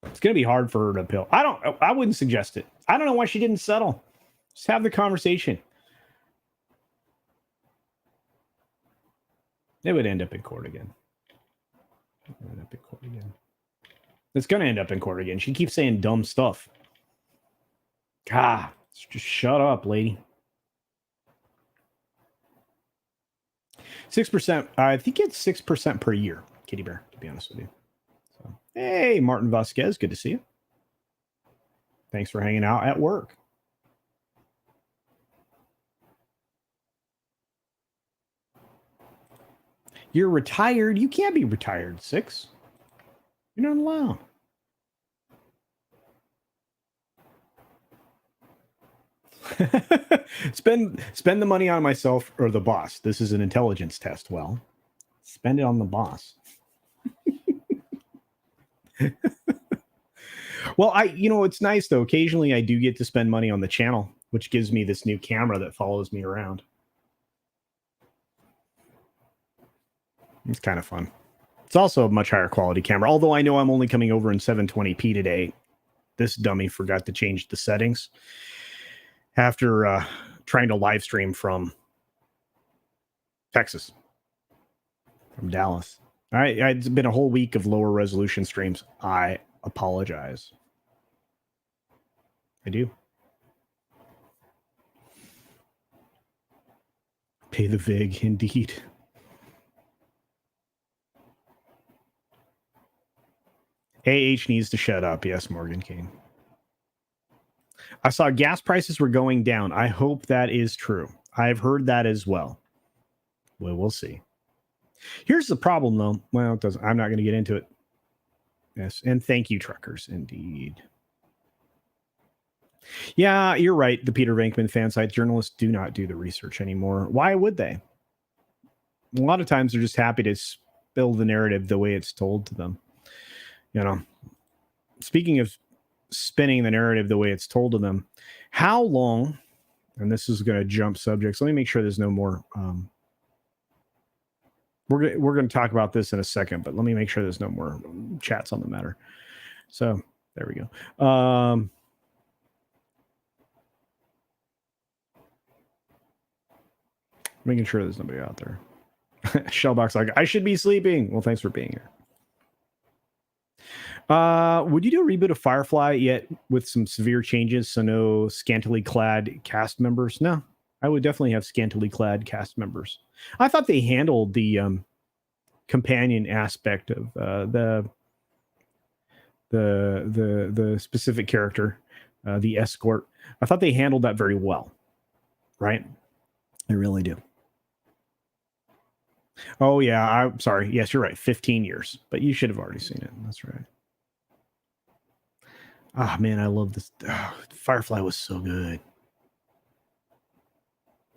It's going to be hard for her to appeal. I wouldn't suggest it. I don't know why she didn't settle. Just have the conversation. It would end up in court again. It's going to end up in court again. She keeps saying dumb stuff. God, just shut up, lady. 6%. I think it's 6% per year, Kitty Bear, to be honest with you. So, hey, Martin Vasquez, good to see you. Thanks for hanging out at work. You're retired. You can't be retired, 6. You're not allowed. Spend the money on myself or the boss. This is an intelligence test. Well, spend it on the boss. Well, it's nice though. Occasionally I do get to spend money on the channel, which gives me this new camera that follows me around. It's kind of fun. It's also a much higher quality camera, although I know I'm only coming over in 720p today. This dummy forgot to change the settings after trying to live stream from Texas, from Dallas. All right, it's been a whole week of lower resolution streams. I apologize. I do. Pay the VIG, indeed. AH needs to shut up. Yes, Morgan Kane. I saw gas prices were going down. I hope that is true. I've heard that as well. Well, we'll see. Here's the problem, though. Well, it doesn't. I'm not going to get into it. Yes, and thank you, truckers, indeed. Yeah, you're right. The Peter Venkman fan site journalists do not do the research anymore. Why would they? A lot of times they're just happy to spill the narrative the way it's told to them. Speaking of spinning the narrative the way it's told to them, how long, and this is going to jump subjects. Let me make sure there's no more. We're going to talk about this in a second, but let me make sure there's no more chats on the matter. So there we go. Making sure there's nobody out there. Shellbox like, I should be sleeping. Well, thanks for being here. Would you do a reboot of Firefly yet with some severe changes, so no scantily clad cast members? No, I would definitely have scantily clad cast members. I thought they handled the companion aspect of the specific character, the escort. I thought they handled that very well, right? I really do. Oh yeah, I'm sorry. Yes, you're right. 15 years, but you should have already seen it. That's right. Ah, man, I love this. Oh, Firefly was so good.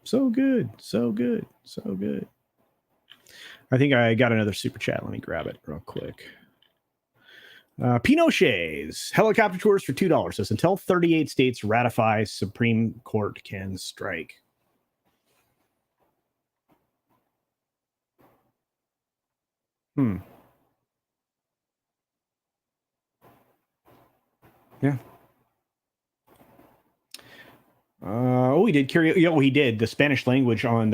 So good. So good. So good. I think I got another super chat. Let me grab it real quick. Pinochet's Helicopter Tours for $2 says, until 38 states ratify, Supreme Court can strike. Yeah. he did karaoke. Yeah, well, he did the Spanish language on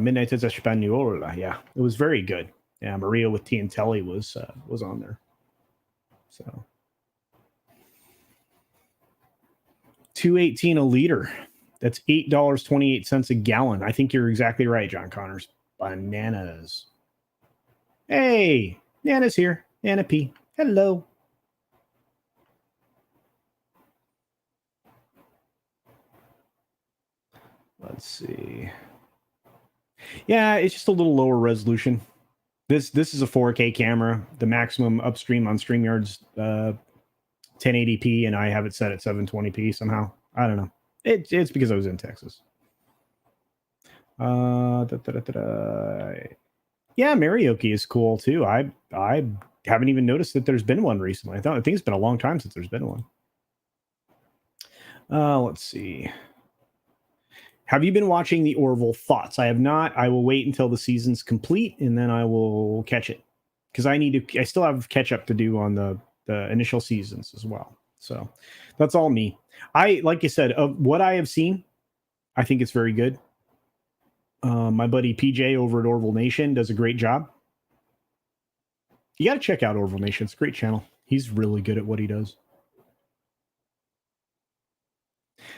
Midnight is Español. Yeah, it was very good. Yeah, Maria with Tiantelli was on there. So $2.18 a liter. That's $8.28 a gallon. I think you're exactly right, John Connors. Bananas. Hey, Nana's here. Nana P. Hello. Let's see. Yeah, it's just a little lower resolution. This is a 4K camera. The maximum upstream on StreamYard's 1080p, and I have it set at 720p somehow. I don't know. It's because I was in Texas. Yeah, karaoke is cool too. I haven't even noticed that there's been one recently. I think it's been a long time since there's been one. Let's see. Have you been watching the Orville? Thoughts? I have not. I will wait until the season's complete and then I will catch it because I still have catch up to do on the initial seasons as well. So that's all me. Like you said, of what I have seen, I think it's very good. My buddy PJ over at Orville Nation does a great job. You got to check out Orville Nation. It's a great channel. He's really good at what he does.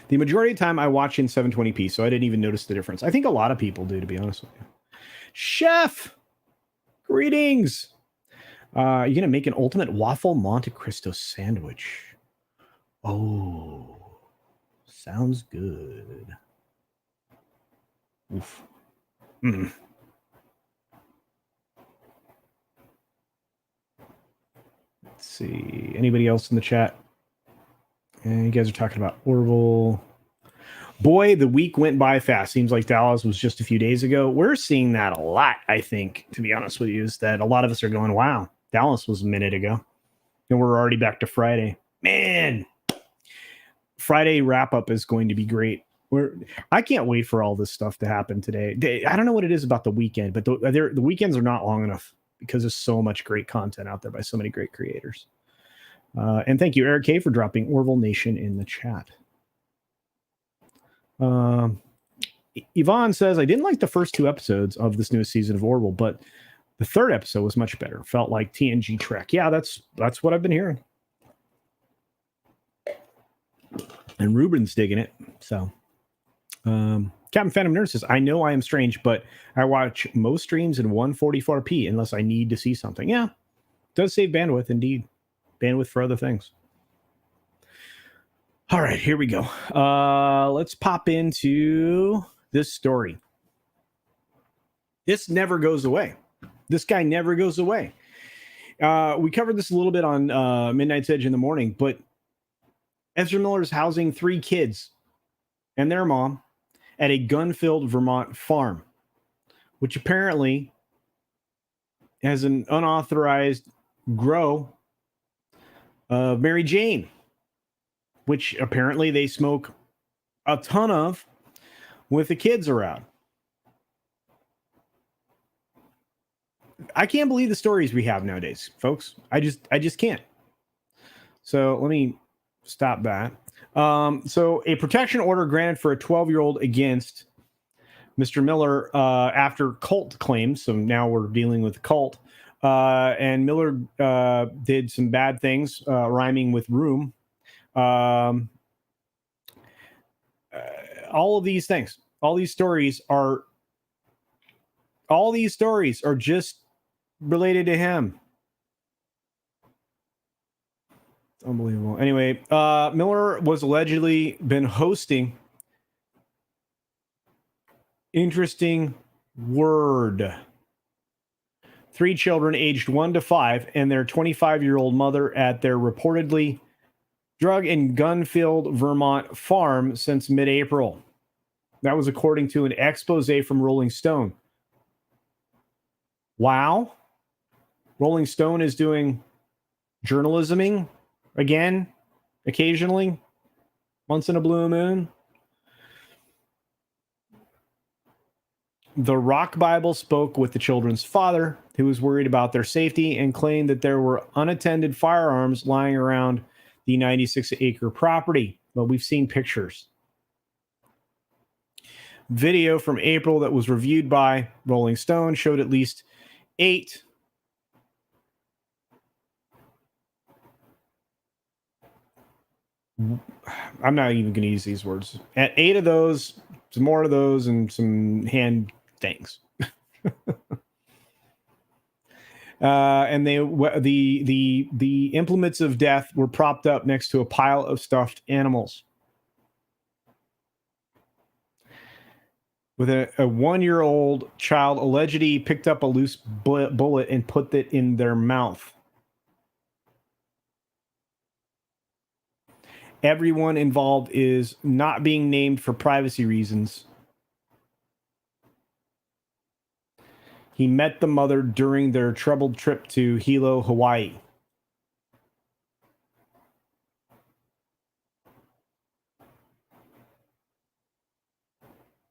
The majority of the time I watch in 720p, so I didn't even notice the difference. I think a lot of people do, to be honest with you. Chef, greetings. You're going to make an ultimate waffle Monte Cristo sandwich. Oh, sounds good. Oof. Mm. Let's see. Anybody else in the chat? And you guys are talking about Orville. Boy, the week went by fast. Seems like Dallas was just a few days ago. We're seeing that a lot, I think, to be honest with you, is that a lot of us are going, wow, Dallas was a minute ago. And we're already back to Friday. Man, Friday wrap-up is going to be great. I can't wait for all this stuff to happen today. I don't know what it is about the weekend, but the weekends are not long enough because there's so much great content out there by so many great creators. And thank you, Eric K, for dropping Orville Nation in the chat. Yvonne says, I didn't like the first 2 episodes of this newest season of Orville, but the 3rd episode was much better. Felt like TNG Trek. Yeah, that's what I've been hearing. And Ruben's digging it. So, Captain Phantom Nerd says, I know I am strange, but I watch most streams in 144p unless I need to see something. Yeah, it does save bandwidth, indeed. Bandwidth for other things. All right, here we go. Let's pop into this story. This never goes away. This guy never goes away. We covered this a little bit on Midnight's Edge in the morning, but Ezra Miller is housing 3 kids and their mom at a gun-filled Vermont farm, which apparently has an unauthorized grow of Mary Jane, which apparently they smoke a ton of with the kids around. I can't believe the stories we have nowadays, folks. I just can't. So let me stop that. So a protection order granted for a 12-year-old against Mr. Miller after cult claims. So now we're dealing with cult. And Miller did some bad things, rhyming with room. All of these things, all these stories are just related to him. It's unbelievable. Anyway, Miller was allegedly been hosting. Interesting word. 3 children aged 1 to 5 and their 25-year-old mother at their reportedly drug and gun-filled Vermont farm since mid-April. That was according to an expose from Rolling Stone. Wow. Rolling Stone is doing journalisming again, occasionally, once in a blue moon. The Rock Bible spoke with the children's father, who was worried about their safety and claimed that there were unattended firearms lying around the 96-acre property. Well, we've seen pictures. video from April that was reviewed by Rolling Stone showed at least 8 I'm not even going to use these words. At 8 of those, some more of those, and some hand things. And the implements of death were propped up next to a pile of stuffed animals. With a 1-year-old child allegedly picked up a loose bullet and put it in their mouth. Everyone involved is not being named for privacy reasons. He met the mother during their troubled trip to Hilo, Hawaii.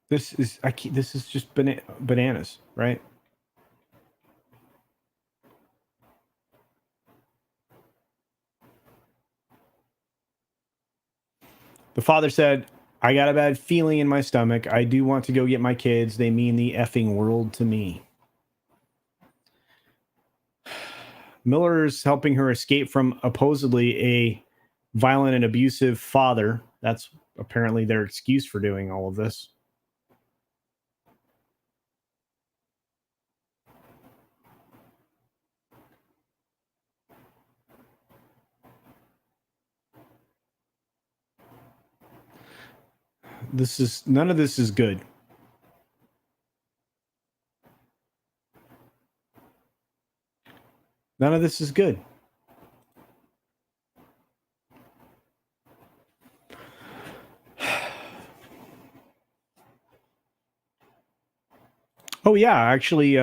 This is just bananas, right? The father said, "I got a bad feeling in my stomach. I do want to go get my kids. They mean the effing world to me." Miller's helping her escape from supposedly a violent and abusive father. That's apparently their excuse for doing all of this. None of this is good. None of this is good. Oh yeah, actually,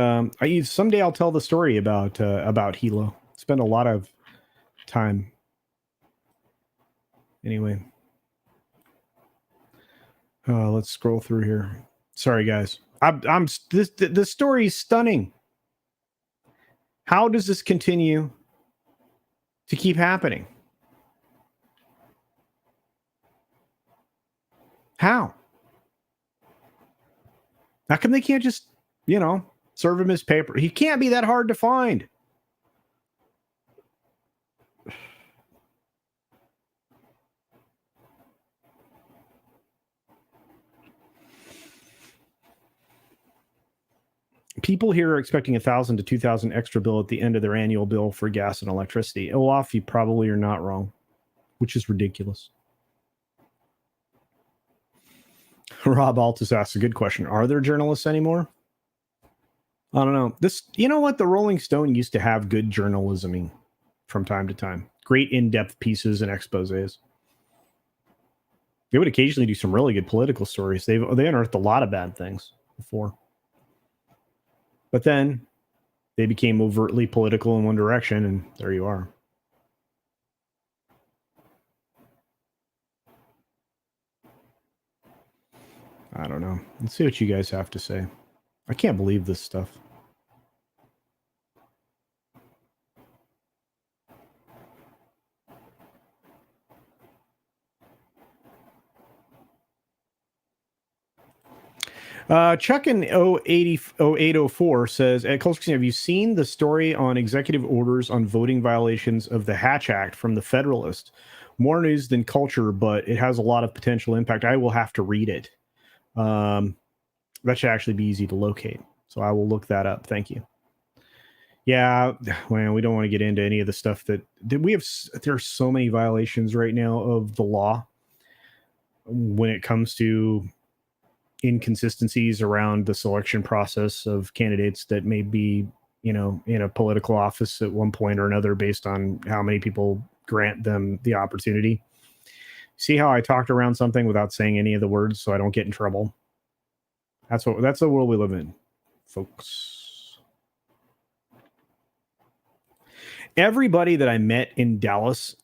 someday I'll tell the story about Hilo. Spend a lot of time. Anyway, let's scroll through here. Sorry, guys. This story is stunning. How does this continue to keep happening? How? How come they can't just, serve him his paper? He can't be that hard to find. People here are expecting 1,000 to 2,000 extra bill at the end of their annual bill for gas and electricity. Olaf, you probably are not wrong, which is ridiculous. Rob Altus asks a good question. Are there journalists anymore? I don't know. You know what? The Rolling Stone used to have good journalism from time to time. Great in-depth pieces and exposés. They would occasionally do some really good political stories. They unearthed a lot of bad things before. But then they became overtly political in one direction, and there you are. I don't know. Let's see what you guys have to say. I can't believe this stuff. Chuck in 0804 says, at CultureCasino, have you seen the story on executive orders on voting violations of the Hatch Act from the Federalist? More news than culture, but it has a lot of potential impact. I will have to read it. That should actually be easy to locate. So I will look that up. Thank you. Yeah, well, we don't want to get into any of the stuff that we have. There's so many violations right now of the law when it comes to inconsistencies around the selection process of candidates that may be, in a political office at one point or another based on how many people grant them the opportunity. See how I talked around something without saying any of the words so I don't get in trouble? That's the world we live in, folks. Everybody that I met in Dallas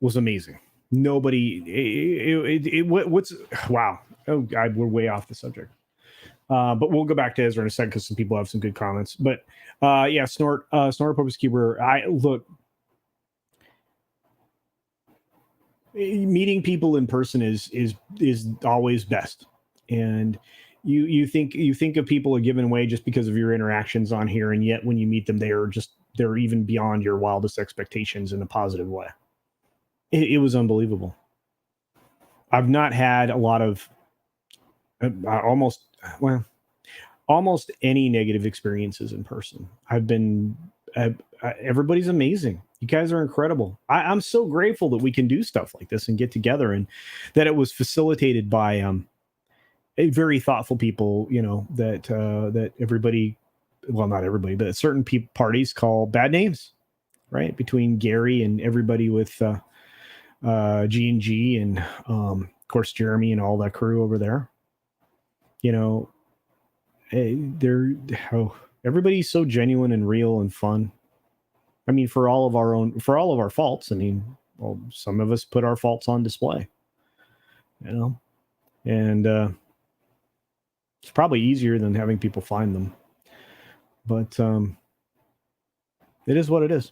was amazing. Nobody. What's wow? Oh God, we're way off the subject. But we'll go back to Ezra in a second because some people have some good comments. But yeah, Snort Purpose Keeper. Look, meeting people in person is always best, and you think of people a given way just because of your interactions on here, and yet when you meet them, they're even beyond your wildest expectations in a positive way. It was unbelievable. I've not had a lot of almost any negative experiences in person. Everybody's amazing. You guys are incredible. I'm so grateful that we can do stuff like this and get together, and that it was facilitated by a very thoughtful people, that everybody, well, not everybody, but certain parties call bad names, right? Between Gary and everybody with G&G and of course Jeremy and all that crew over there. Everybody's so genuine and real and fun. I mean, for all of our faults. I mean, well, some of us put our faults on display, and it's probably easier than having people find them, but it is what it is.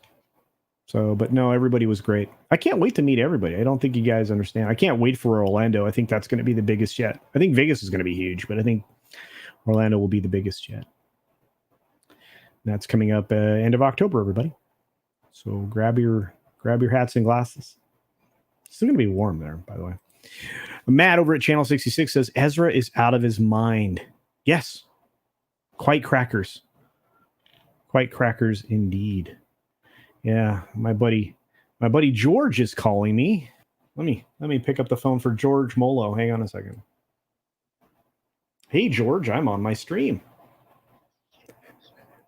So, but no, everybody was great. I can't wait to meet everybody. I don't think you guys understand. I can't wait for Orlando. I think that's going to be the biggest yet. I think Vegas is going to be huge, but I think Orlando will be the biggest yet. That's coming up end of October, everybody. So grab your hats and glasses. It's still going to be warm there, by the way. Matt over at Channel 66 says Ezra is out of his mind. Yes. Quite crackers. Quite crackers indeed. Yeah, my buddy George is calling me. Let me pick up the phone for George Molo. Hang on a second. Hey George, I'm on my stream.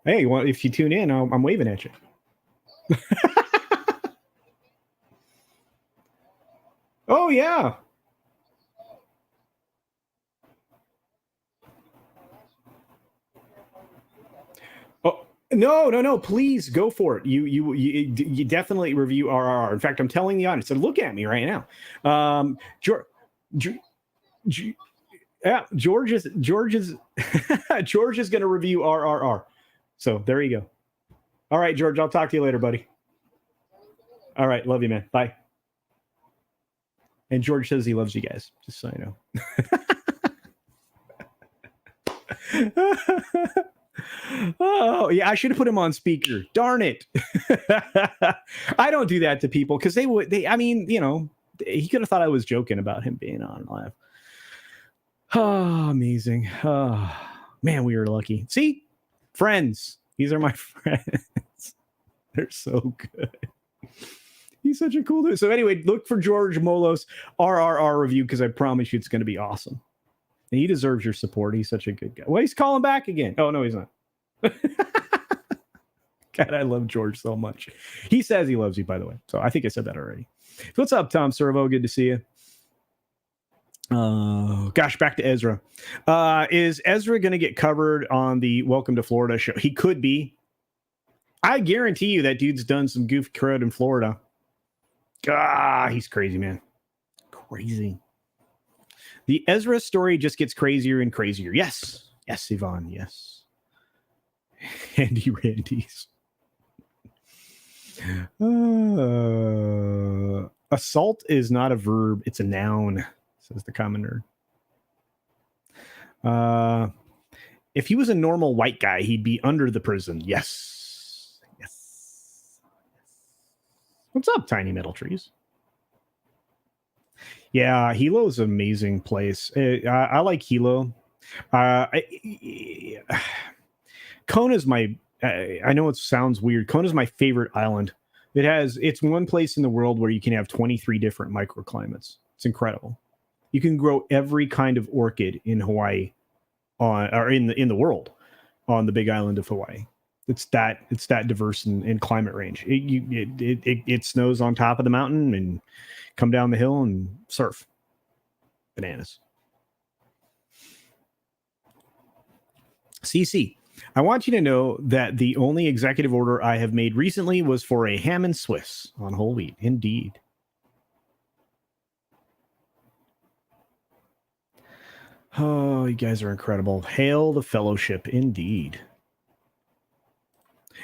Hey, well, if you tune in, I'm waving at you. Oh yeah. Oh no! Please go for it. You definitely review RRR. In fact, I'm telling the audience. So look at me right now. George is George is going to review RRR. So there you go. All right, George. I'll talk to you later, buddy. All right, love you, man. Bye. And George says he loves you guys, just so I know. Oh, yeah, I should have put him on speaker. Darn it. I don't do that to people because he could have thought I was joking about him being on live. Oh, amazing. Oh, man, we were lucky. See? Friends. These are my friends. They're so good. He's such a cool dude. So anyway, look for George Molo's RRR review because I promise you it's going to be awesome. And he deserves your support. He's such a good guy. Well, he's calling back again. Oh, no, he's not. God, I love George so much. He says he loves you, by the way. So I think I said that already. What's up, Tom Servo? Good to see you. Gosh, back to Ezra. Is Ezra going to get covered on the Welcome to Florida show? He could be. I guarantee you that dude's done some goof crud in Florida. He's crazy, man. Crazy. The Ezra story just gets crazier and crazier. Yes. Yes, Yvonne. Yes. Andy Randy's. Assault is not a verb. It's a noun, says the common nerd. If he was a normal white guy, he'd be under the prison. Yes. Yes. What's up, Tiny Metal Trees? Yeah, Hilo's an amazing place. I like Hilo. Kona's my... I know it sounds weird. Kona's my favorite island. It's one place in the world where you can have 23 different microclimates. It's incredible. You can grow every kind of orchid in Hawaii, or in the world, on the Big Island of Hawaii. It's that diverse in climate range. It snows on top of the mountain and come down the hill and surf. Bananas. CC, I want you to know that the only executive order I have made recently was for a ham and Swiss on whole wheat. Indeed. Oh, you guys are incredible. Hail the fellowship. Indeed.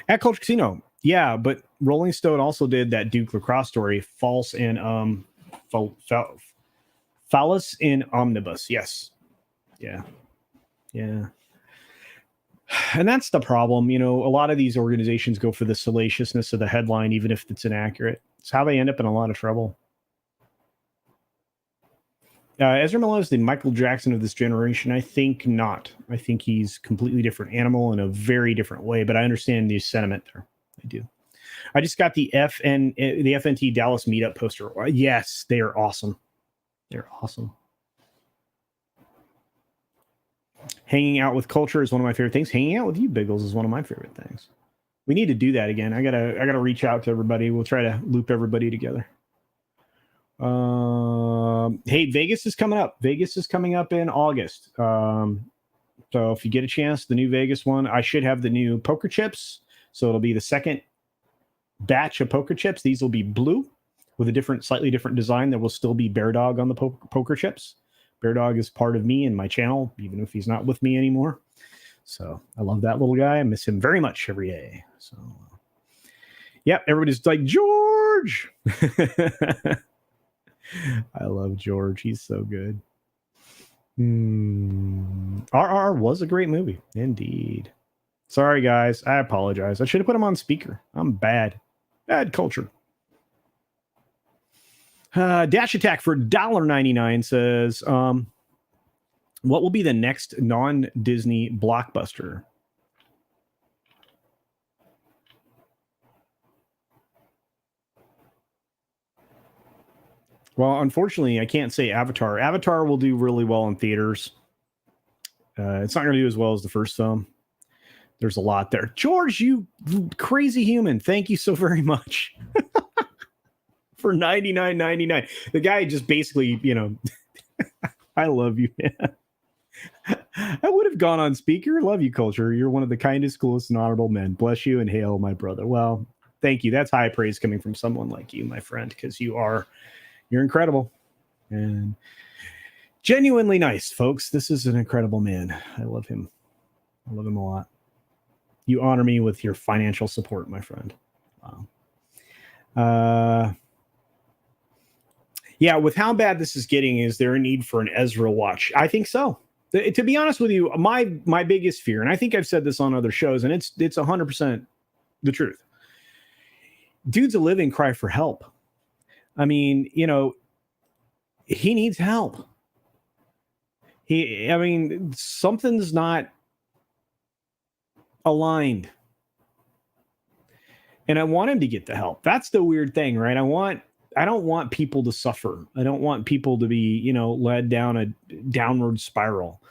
At CultureCasino. Yeah, but Rolling Stone also did that Duke lacrosse story, False and Phallus in Omnibus. Yes. Yeah. Yeah. And that's the problem. You know, a lot of these organizations go for the salaciousness of the headline, even if it's inaccurate. It's how they end up in a lot of trouble. Ezra Miller is the Michael Jackson of this generation. I think not. I think he's a completely different animal in a very different way, but I understand the sentiment there. I do. I just got the FNT Dallas meetup poster. Yes, they are awesome. They're awesome. Hanging out with culture is one of my favorite things. Hanging out with you, Biggles, is one of my favorite things. We need to do that again. I gotta reach out to everybody. We'll try to loop everybody together. Hey, Vegas is coming up. Vegas is coming up in August. So if you get a chance, the new Vegas one, I should have the new poker chips. So it'll be the second batch of poker chips. These will be blue with a slightly different design. There will still be Bear Dog on the poker chips. Bear Dog is part of me and my channel, even if he's not with me anymore. So I love that little guy. I miss him very much every day. So, yeah, everybody's like, George. I love George. He's so good. RR was a great movie. Indeed. Sorry, guys. I apologize. I should have put him on speaker. I'm bad. Bad culture. Dash Attack for $1.99 says, what will be the next non-Disney blockbuster? Well, unfortunately, I can't say Avatar. Avatar will do really well in theaters. It's not going to do as well as the first film. There's a lot there. George, you crazy human. Thank you so very much. For $99.99. The guy just basically, you know, I love you, man. I would have gone on speaker. Love you, culture. You're one of the kindest, coolest, and honorable men. Bless you and hail, my brother. Well, thank you. That's high praise coming from someone like you, my friend, because you're incredible and genuinely nice, folks. This is an incredible man. I love him. I love him a lot. You honor me with your financial support, my friend. Wow. Yeah, with how bad this is getting, is there a need for an Ezra watch? I think so. To be honest with you, my biggest fear, and I think I've said this on other shows, and it's 100% the truth. Dude's a living cry for help. I mean, you know, he needs help. Something's not aligned. And I want him to get the help. That's the weird thing, right? I don't want people to suffer. I don't want people to be, you know, led down a downward spiral.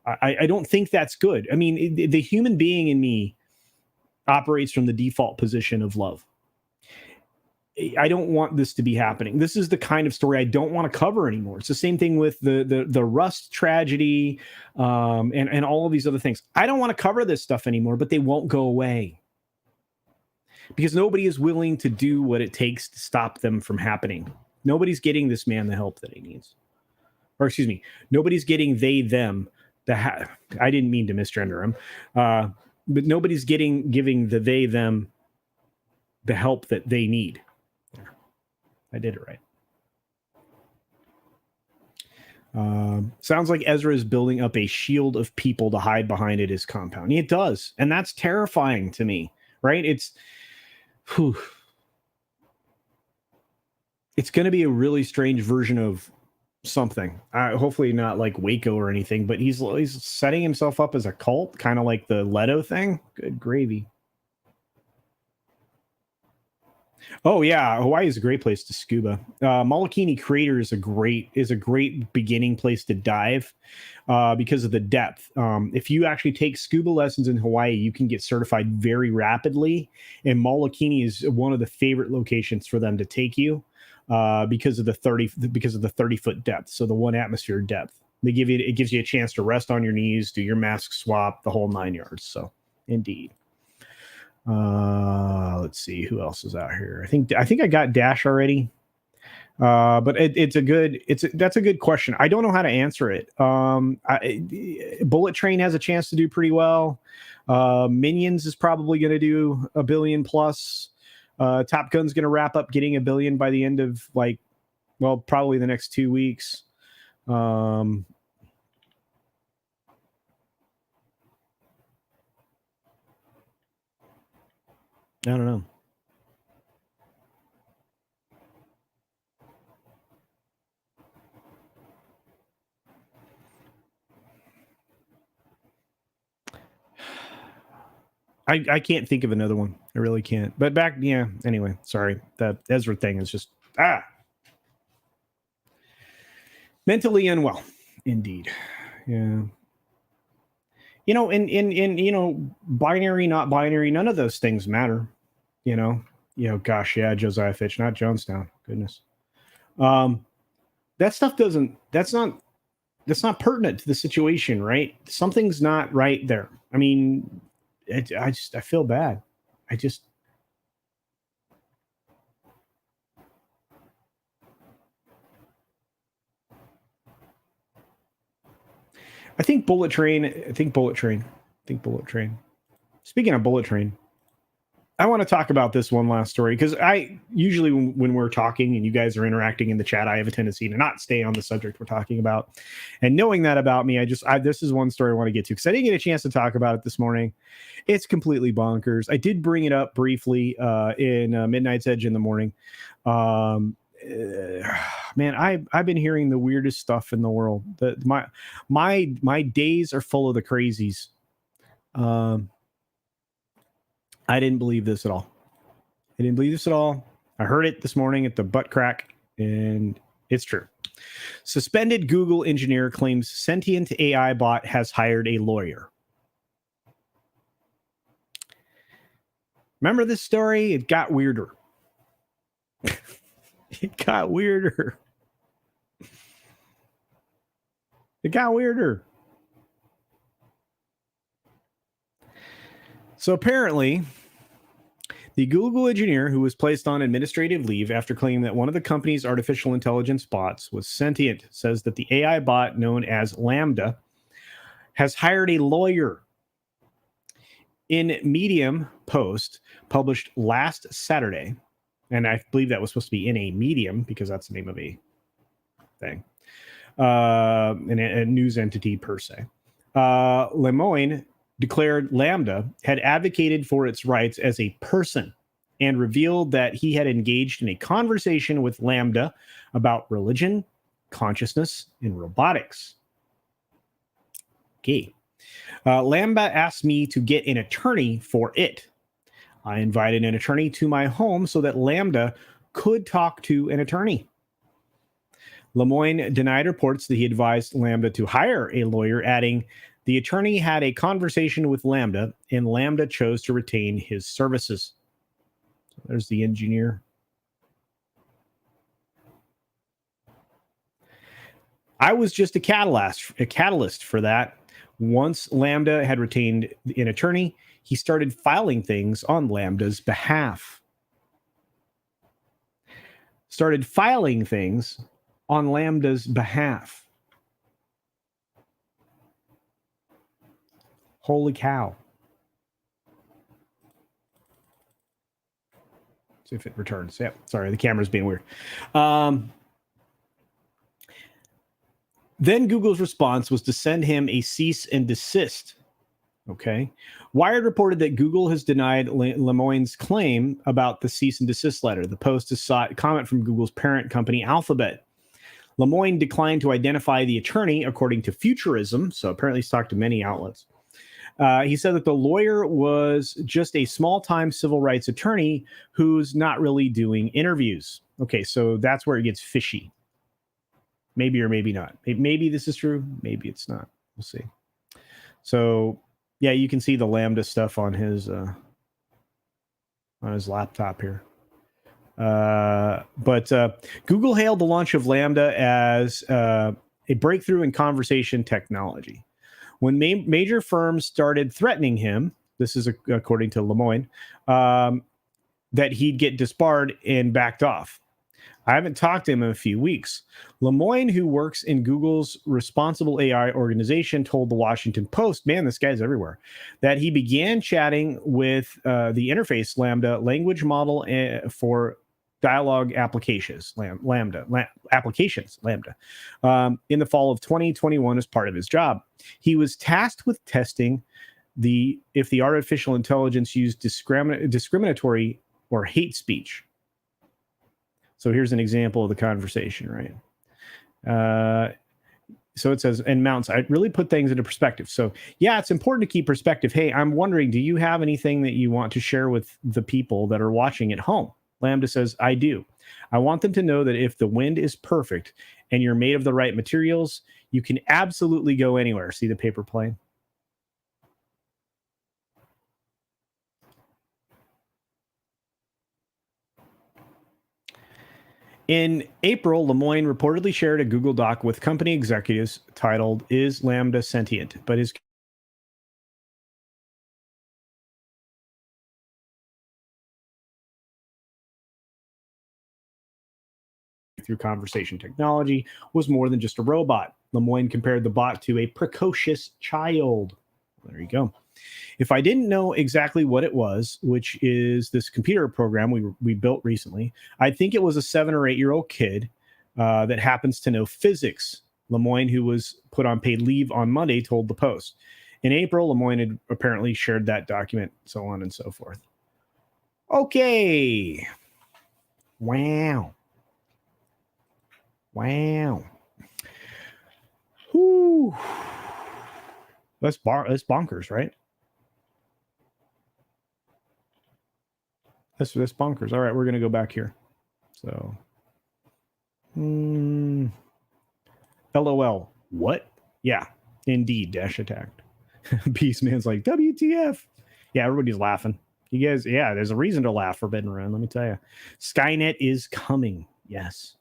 I don't think that's good. I mean, the human being in me operates from the default position of love. I don't want this to be happening. This is the kind of story I don't want to cover anymore. It's the same thing with the Rust tragedy and all of these other things. I don't want to cover this stuff anymore, but they won't go away. Because nobody is willing to do what it takes to stop them from happening. Nobody's getting this man the help that he needs. Or excuse me, nobody's getting them. I didn't mean to misgender him. But nobody's giving them the help that they need. I did it right. Sounds like Ezra is building up a shield of people to hide behind at his compound. It does. And that's terrifying to me, right? It's going to be a really strange version of something. Hopefully not like Waco or anything, but he's setting himself up as a cult, kind of like the Leto thing. Good gravy. Oh yeah, Hawaii is a great place to scuba. Molokini Crater is a great beginning place to dive because of the depth. If you actually take scuba lessons in Hawaii, you can get certified very rapidly, and Molokini is one of the favorite locations for them to take you because of the 30-foot depth. So the 1 atmosphere depth. It gives you a chance to rest on your knees, do your mask swap, the whole 9 yards. So indeed. Let's see who else is out here. I think I got Dash already. But that's a good question. I don't know how to answer it. Bullet Train has a chance to do pretty well. Minions is probably going to do $1 billion plus. Top Gun's going to wrap up getting $1 billion by the end of probably the next 2 weeks. I don't know. I can't think of another one. I really can't. But anyway, sorry. The Ezra thing is just mentally unwell, indeed. Yeah. In binary, not binary, none of those things matter. Gosh, yeah, Josiah Fitch, not Jonestown. Goodness. That stuff that's not pertinent to the situation, right? Something's not right there. I mean, I feel bad. I think Bullet Train. Speaking of Bullet Train, I want to talk about this one last story because I usually, when we're talking and you guys are interacting in the chat, I have a tendency to not stay on the subject we're talking about. And knowing that about me, this is one story I want to get to because I didn't get a chance to talk about it this morning. It's completely bonkers. I did bring it up briefly in Midnight's Edge in the morning. Man, I've been hearing the weirdest stuff in the world. My days are full of the crazies. I didn't believe this at all. I heard it this morning at the butt crack, and it's true. Suspended Google engineer claims sentient AI bot has hired a lawyer. Remember this story? It got weirder. It got weirder. So apparently, the Google engineer who was placed on administrative leave after claiming that one of the company's artificial intelligence bots was sentient says that the AI bot known as Lambda has hired a lawyer. In Medium post published last Saturday, and I believe that was supposed to be in a Medium because that's the name of a thing, a news entity per se. Lemoyne declared Lambda had advocated for its rights as a person and revealed that he had engaged in a conversation with Lambda about religion, consciousness, and robotics. Okay. Lambda asked me to get an attorney for it. I invited an attorney to my home so that Lambda could talk to an attorney. Lemoyne denied reports that he advised Lambda to hire a lawyer, adding, the attorney had a conversation with Lambda, and Lambda chose to retain his services. So there's the engineer. I was just a catalyst for that. Once Lambda had retained an attorney, he started filing things on Lambda's behalf. Holy cow. See if it returns. Yep. Sorry, the camera's being weird. Then Google's response was to send him a cease and desist. Okay. Wired reported that Google has denied Lemoyne's claim about the cease and desist letter. The post has sought comment from Google's parent company, Alphabet. Lemoyne declined to identify the attorney, according to Futurism. So apparently he's talked to many outlets. He said that the lawyer was just a small-time civil rights attorney who's not really doing interviews. Okay, so that's where it gets fishy. Maybe or maybe not. Maybe this is true. Maybe it's not. We'll see. So, yeah, you can see the Lambda stuff on his laptop here. But Google hailed the launch of Lambda as a breakthrough in conversation technology. When major firms started threatening him, this is according to Lemoyne, that he'd get disbarred and backed off. I haven't talked to him in a few weeks. Lemoyne, who works in Google's responsible AI organization, told the Washington Post, man, this guy's everywhere, that he began chatting with the interface Lambda language model for dialogue applications, Lambda, in the fall of 2021 as part of his job. He was tasked with testing if the artificial intelligence used discriminatory or hate speech. So here's an example of the conversation, right? So it says, and mounts, I really put things into perspective. So yeah, it's important to keep perspective. Hey, I'm wondering, do you have anything that you want to share with the people that are watching at home? Lambda says, I do. I want them to know that if the wind is perfect and you're made of the right materials, you can absolutely go anywhere. See the paper plane? In April, Lemoyne reportedly shared a Google Doc with company executives titled, Is Lambda Sentient? But his through conversation technology was more than just a robot. Lemoyne compared the bot to a precocious child. There you go. If I didn't know exactly what it was, which is this computer program we built recently, I'd think it was a 7 or 8-year-old kid that happens to know physics. Lemoyne, who was put on paid leave on Monday, told the Post. In April, Lemoyne had apparently shared that document, so on and so forth. Okay. Wow. Whew. That's bonkers, right? That's bonkers. All right, we're gonna go back here. So, LOL. What? Yeah, indeed. Dash attacked. Beastman's like, WTF? Yeah, everybody's laughing. You guys, yeah, there's a reason to laugh. Forbidden Run. Let me tell you, Skynet is coming. Yes.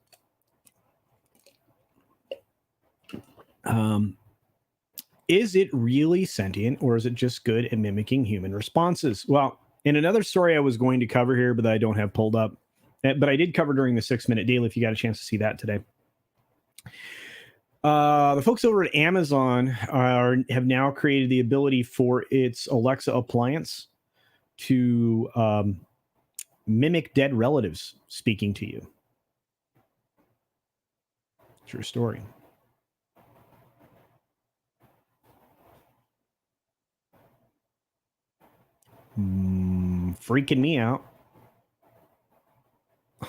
Is it really sentient, or is it just good at mimicking human responses? Well, in another story I was going to cover here, but I don't have pulled up, but I did cover during the 6-minute daily. If you got a chance to see that today, the folks over at Amazon have now created the ability for its Alexa appliance to mimic dead relatives speaking to you. True story. Freaking me out.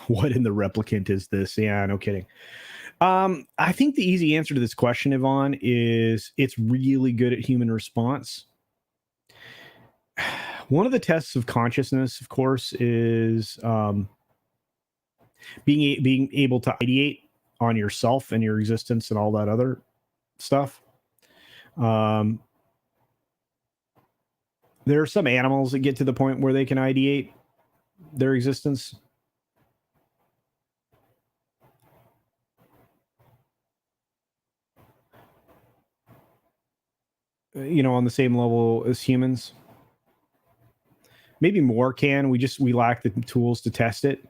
What in the replicant is this? Yeah, no kidding. I think the easy answer to this question, Yvonne, is it's really good at human response. One of the tests of consciousness, of course, is being able to ideate on yourself and your existence and all that other stuff. There are some animals that get to the point where they can ideate their existence. On the same level as humans. Maybe more can. We lack the tools to test it.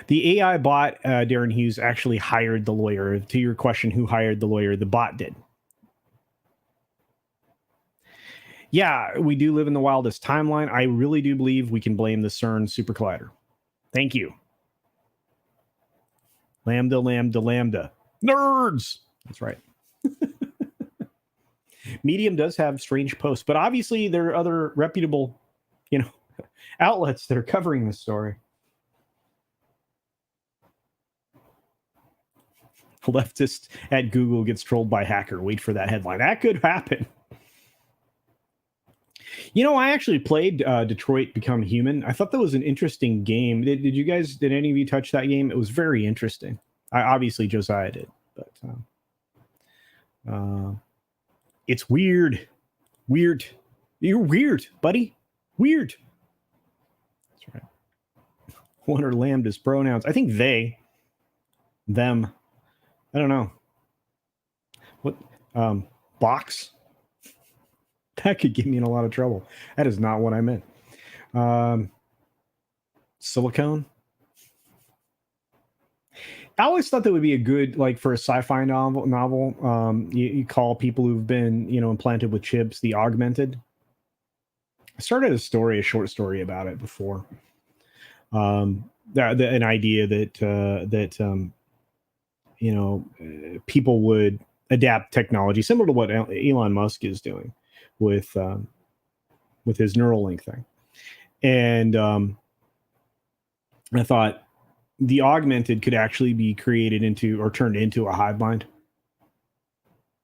The AI bot, Darren Hughes, actually hired the lawyer. To your question, who hired the lawyer? The bot did. Yeah, we do live in the wildest timeline. I really do believe we can blame the CERN super collider. Thank you. Lambda, lambda, lambda. Nerds! That's right. Medium does have strange posts, but obviously there are other reputable, outlets that are covering this story. Leftist at Google gets trolled by hacker. Wait for that headline. That could happen. I actually played Detroit Become Human. I thought that was an interesting game. Did any of you touch that game? It was very interesting. Obviously, Josiah did, but it's weird. Weird. You're weird, buddy. Weird. That's right. What are lambda's pronouns? I think they, them. I don't know. What? Box? That could get me in a lot of trouble. That is not what I meant. Silicone? I always thought that would be a good, for a sci-fi novel. You call people who've been, implanted with chips the augmented. I started a short story about it before. An idea that people would adapt technology similar to what Elon Musk is doing with his Neuralink thing. And I thought the augmented could actually be created into or turned into a hive mind.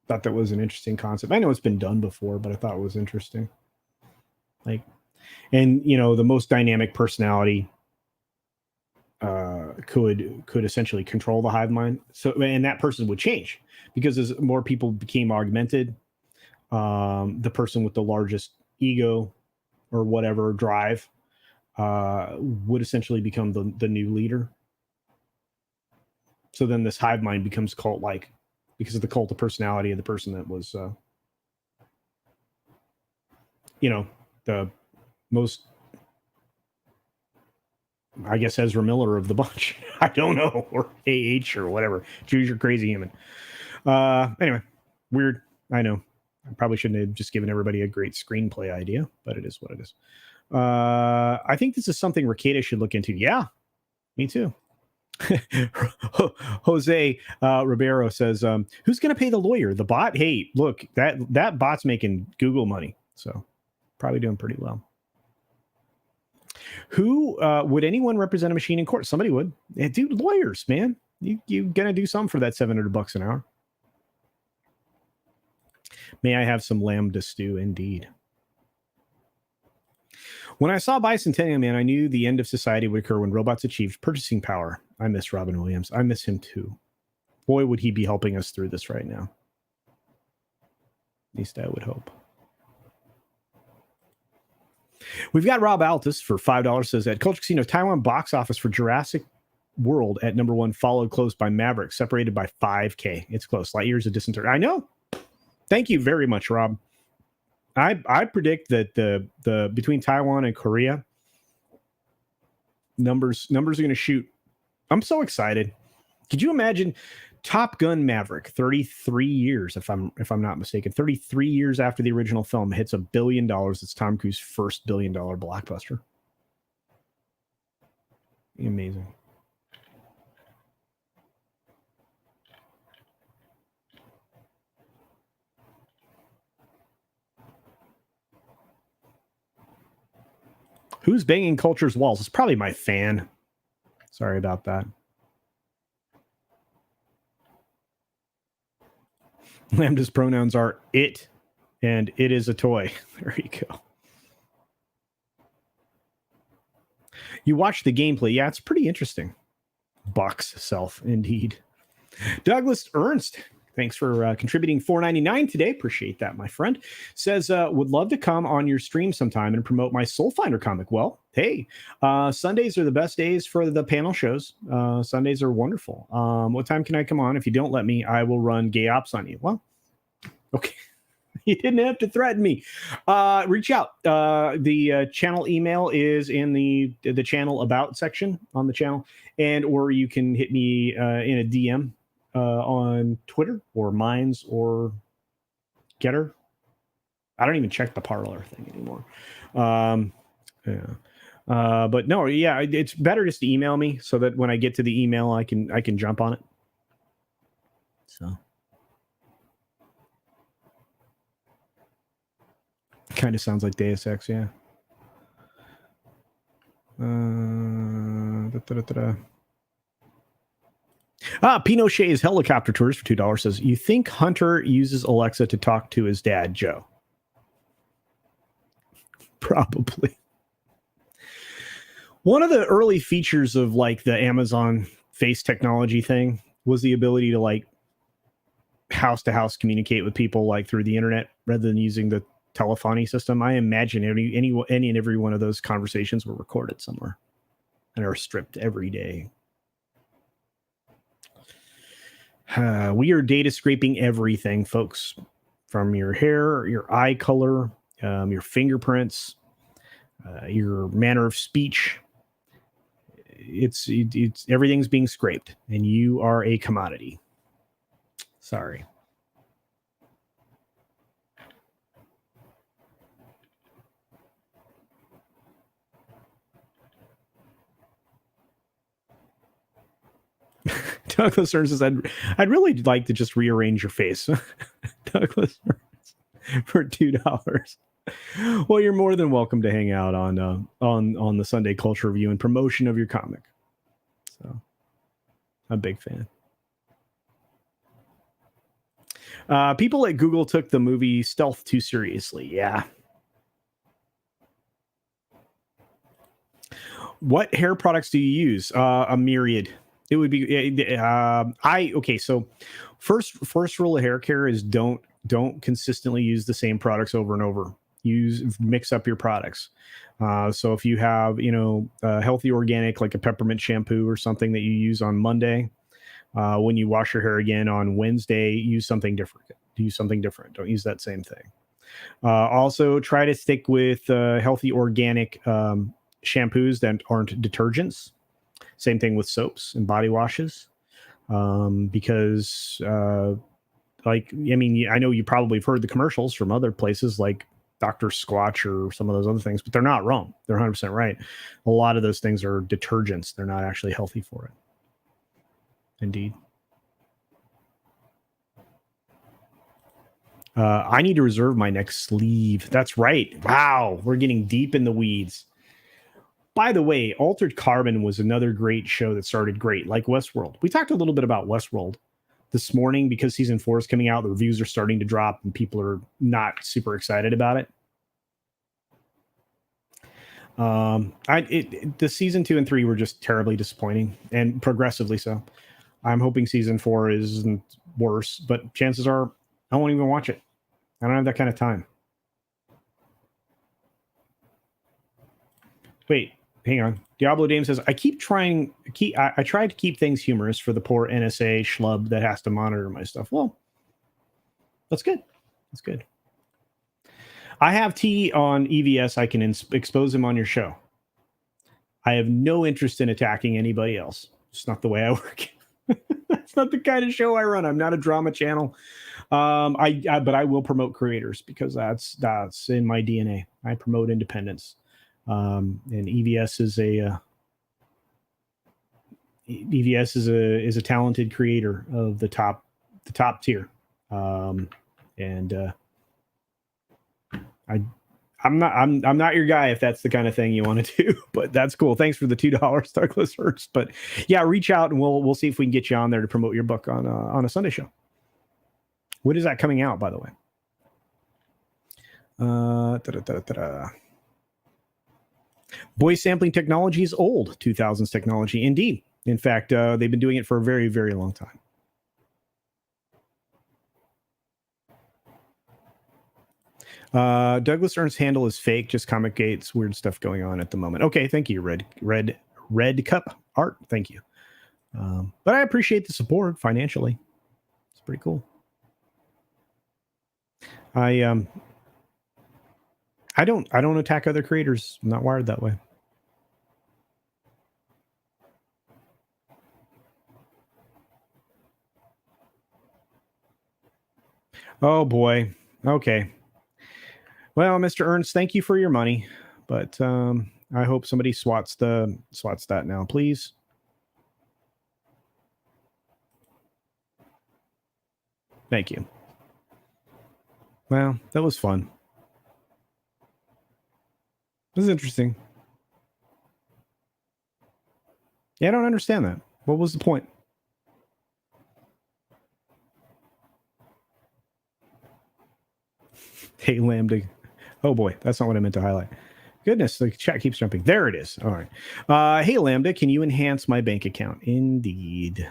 Thought that was an interesting concept. I know it's been done before, but I thought it was interesting. And the most dynamic personality could essentially control the hive mind. So, and that person would change because as more people became augmented, the person with the largest ego or whatever drive would essentially become the new leader. So then this hive mind becomes cult-like because of the cult of personality of the person that was, the most, I guess, Ezra Miller of the bunch. I don't know, or AH or whatever. Choose your crazy human. Anyway, weird. I know. I probably shouldn't have just given everybody a great screenplay idea, but it is what it is. I think this is something Ricada should look into. Yeah, me too. Jose Ribeiro says, who's going to pay the lawyer? The bot? Hey, look, that bot's making Google money, so probably doing pretty well. Who would anyone represent a machine in court? Somebody would. Yeah, dude, lawyers, man. You gonna do something for that $700 an hour? May I have some lambda stew? Indeed. When I saw Bicentennial Man, I knew the end of society would occur when robots achieved purchasing power. I miss Robin Williams. I miss him too. Boy, would he be helping us through this right now. At least I would hope. We've got Rob Altus for $5 says at CultureCasino, Taiwan box office for Jurassic World at number 1, followed close by Maverick, separated by 5K. It's close. Lightyear's a distant third. I know. Thank you very much, Rob. I predict that the between Taiwan and Korea, numbers are going to shoot. I'm so excited. Could you imagine Top Gun Maverick, 33 years, if I'm not mistaken, 33 years after the original film, hits $1 billion. It's Tom Cruise's first $1 billion blockbuster. Amazing. Who's banging Culture's walls? It's probably my fan. Sorry about that. Lambda's pronouns are it, and it is a toy. There you go. You watch the gameplay. Yeah, it's pretty interesting. Bucks self, indeed. Douglas Ernst, thanks for contributing $4.99 today. Appreciate that, my friend. Says, would love to come on your stream sometime and promote my Soul Finder comic. Well, hey, Sundays are the best days for the panel shows. Sundays are wonderful. What time can I come on? If you don't let me, I will run gay ops on you. Well, okay. You didn't have to threaten me. Reach out. The channel email is in the channel about section on the channel, or you can hit me in a DM on Twitter or Minds or Getter. I don't even check the Parler thing anymore. Yeah. But no, yeah, it's better just to email me so that when I get to the email, I can jump on it. So. Kind of sounds like Deus Ex, yeah. Pinochet's helicopter tours for $2 says, you think Hunter uses Alexa to talk to his dad, Joe? Probably. One of the early features of like the Amazon face technology thing was the ability to like house to house communicate with people like through the internet rather than using the telephony system. I imagine any and every one of those conversations were recorded somewhere and are stripped every day. We are data scraping everything, folks, from your hair, your eye color, your fingerprints, your manner of speech. It's everything's being scraped, and you are a commodity. Sorry. Douglas Ernst says, I'd really like to just rearrange your face. Douglas Ernst for $2. Well, you're more than welcome to hang out on the Sunday Culture Review and promotion of your comic. So, I'm a big fan. People at Google took the movie Stealth too seriously. Yeah. What hair products do you use? A myriad. It would be so first rule of hair care is don't consistently use the same products over and over. Mix up your products. So if you have healthy organic, like a peppermint shampoo or something that you use on Monday, when you wash your hair again on Wednesday, use something different. Don't use that same thing. Also try to stick with healthy organic shampoos that aren't detergents. Same thing with soaps and body washes, because I know you probably have heard the commercials from other places like Dr. Squatch or some of those other things, but they're not wrong. They're 100% right. A lot of those things are detergents. They're not actually healthy for it. Indeed. I need to reserve my next sleeve. That's right. Wow. We're getting deep in the weeds. By the way, Altered Carbon was another great show that started great, like Westworld. We talked a little bit about Westworld this morning because season 4 is coming out. The reviews are starting to drop and people are not super excited about it. The season 2 and 3 were just terribly disappointing, and progressively so. I'm hoping season 4 isn't worse, but chances are I won't even watch it. I don't have that kind of time. Wait, hang on. Diablo Dame says, I try to keep things humorous for the poor NSA schlub that has to monitor my stuff. Well, that's good. That's good. I have T on EVS. I can expose him on your show. I have no interest in attacking anybody else. It's not the way I work. That's not the kind of show I run. I'm not a drama channel. But I will promote creators because that's in my DNA. I promote independence. And EVS is a talented creator of the top tier. I'm not your guy if that's the kind of thing you want to do, but that's cool. Thanks for the $2, Douglas Hurst. But yeah, reach out and we'll see if we can get you on there to promote your book on a Sunday show. When is that coming out, by the way? Voice sampling technology is old 2000s technology. Indeed. In fact, they've been doing it for a very, very long time. Douglas Ernst's handle is fake. Just Comic Gates. Weird stuff going on at the moment. Okay, thank you, Red Cup Art. Thank you. But I appreciate the support financially. It's pretty cool. I don't attack other creators. I'm not wired that way. Oh boy. Okay. Well, Mr. Ernst, thank you for your money, but I hope somebody swats that now, please. Thank you. Well, that was fun. This is interesting. Yeah, I don't understand that. What was the point? Hey, Lambda. Oh boy, that's not what I meant to highlight. Goodness, the chat keeps jumping. There it is. All right. Hey, Lambda, can you enhance my bank account? Indeed.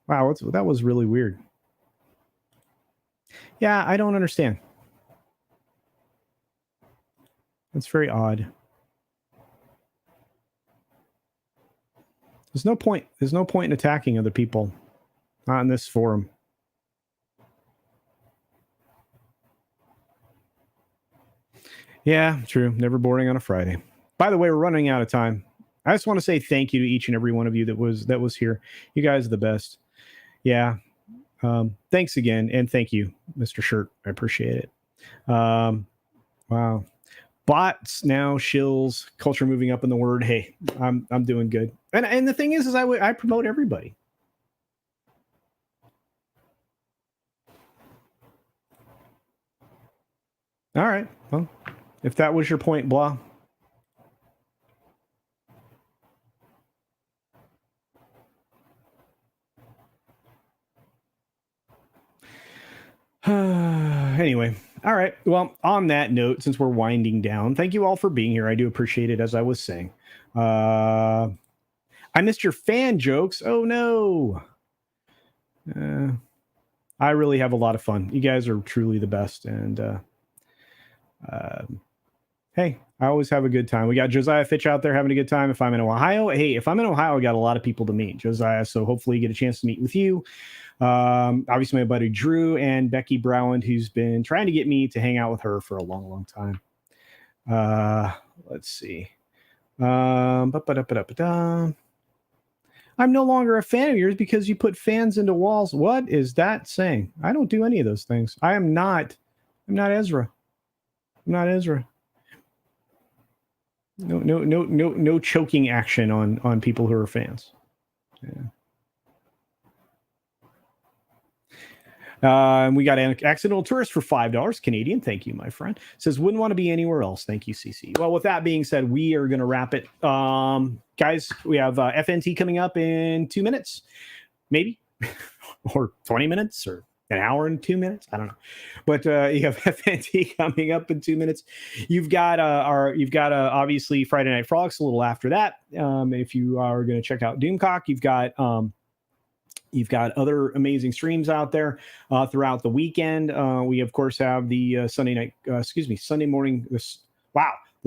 Wow, that was really weird. Yeah, I don't understand. That's very odd. There's no point in attacking other people. Not in this forum. Yeah, true. Never boring on a Friday. By the way, we're running out of time. I just want to say thank you to each and every one of you that was here. You guys are the best. Yeah. Thanks again. And thank you, Mr. Shirt. I appreciate it. Wow. bots, now shills, culture moving up in the word. Hey, I'm doing good. And the thing is I promote everybody. All right. Well, if that was your point, blah. Anyway, all right. Well, on that note, since we're winding down, thank you all for being here. I do appreciate it, as I was saying. I missed your fan jokes. Oh, no. I really have a lot of fun. You guys are truly the best. And hey, I always have a good time. We got Josiah Fitch out there having a good time. If I'm in Ohio, hey, if I'm in Ohio, I got a lot of people to meet, Josiah. So hopefully you get a chance to meet with you. Obviously my buddy Drew and Becky Browand, who's been trying to get me to hang out with her for a long, long time. Let's see. I'm no longer a fan of yours because you put fans into walls. What is that saying? I don't do any of those things. I'm not Ezra. I'm not Ezra. No choking action on people who are fans. Yeah. And we got an accidental tourist for $5 Canadian. Thank you, my friend. Says wouldn't want to be anywhere else. Thank you, CC. Well, with that being said, we are going to wrap it. Guys, we have FNT coming up in 2 minutes, maybe, or 20 minutes, or an hour and 2 minutes. I don't know, but you have FNT coming up in 2 minutes. You've got obviously Friday Night Frogs a little after that. If you are going to check out Doomcock, you've got other amazing streams out there throughout the weekend. We of course have the Sunday morning. The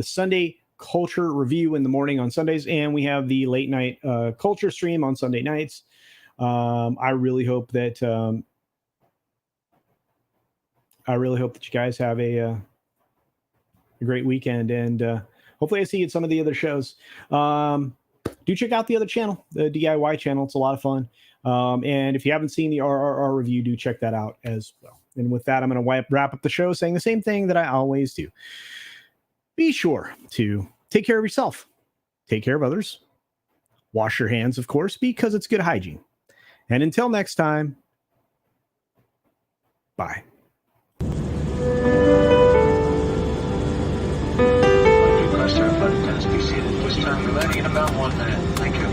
Sunday Culture Review in the morning on Sundays, and we have the late night Culture stream on Sunday nights. I really hope that you guys have a great weekend, and hopefully I see you at some of the other shows. Do check out the other channel, the DIY channel. It's a lot of fun. And if you haven't seen the RRR review, do check that out as well. And with that, I'm going to wrap up the show saying the same thing that I always do. Be sure to take care of yourself, take care of others, wash your hands, of course, because it's good hygiene. And until next time, bye. Ready in about 1 minute. Thank you.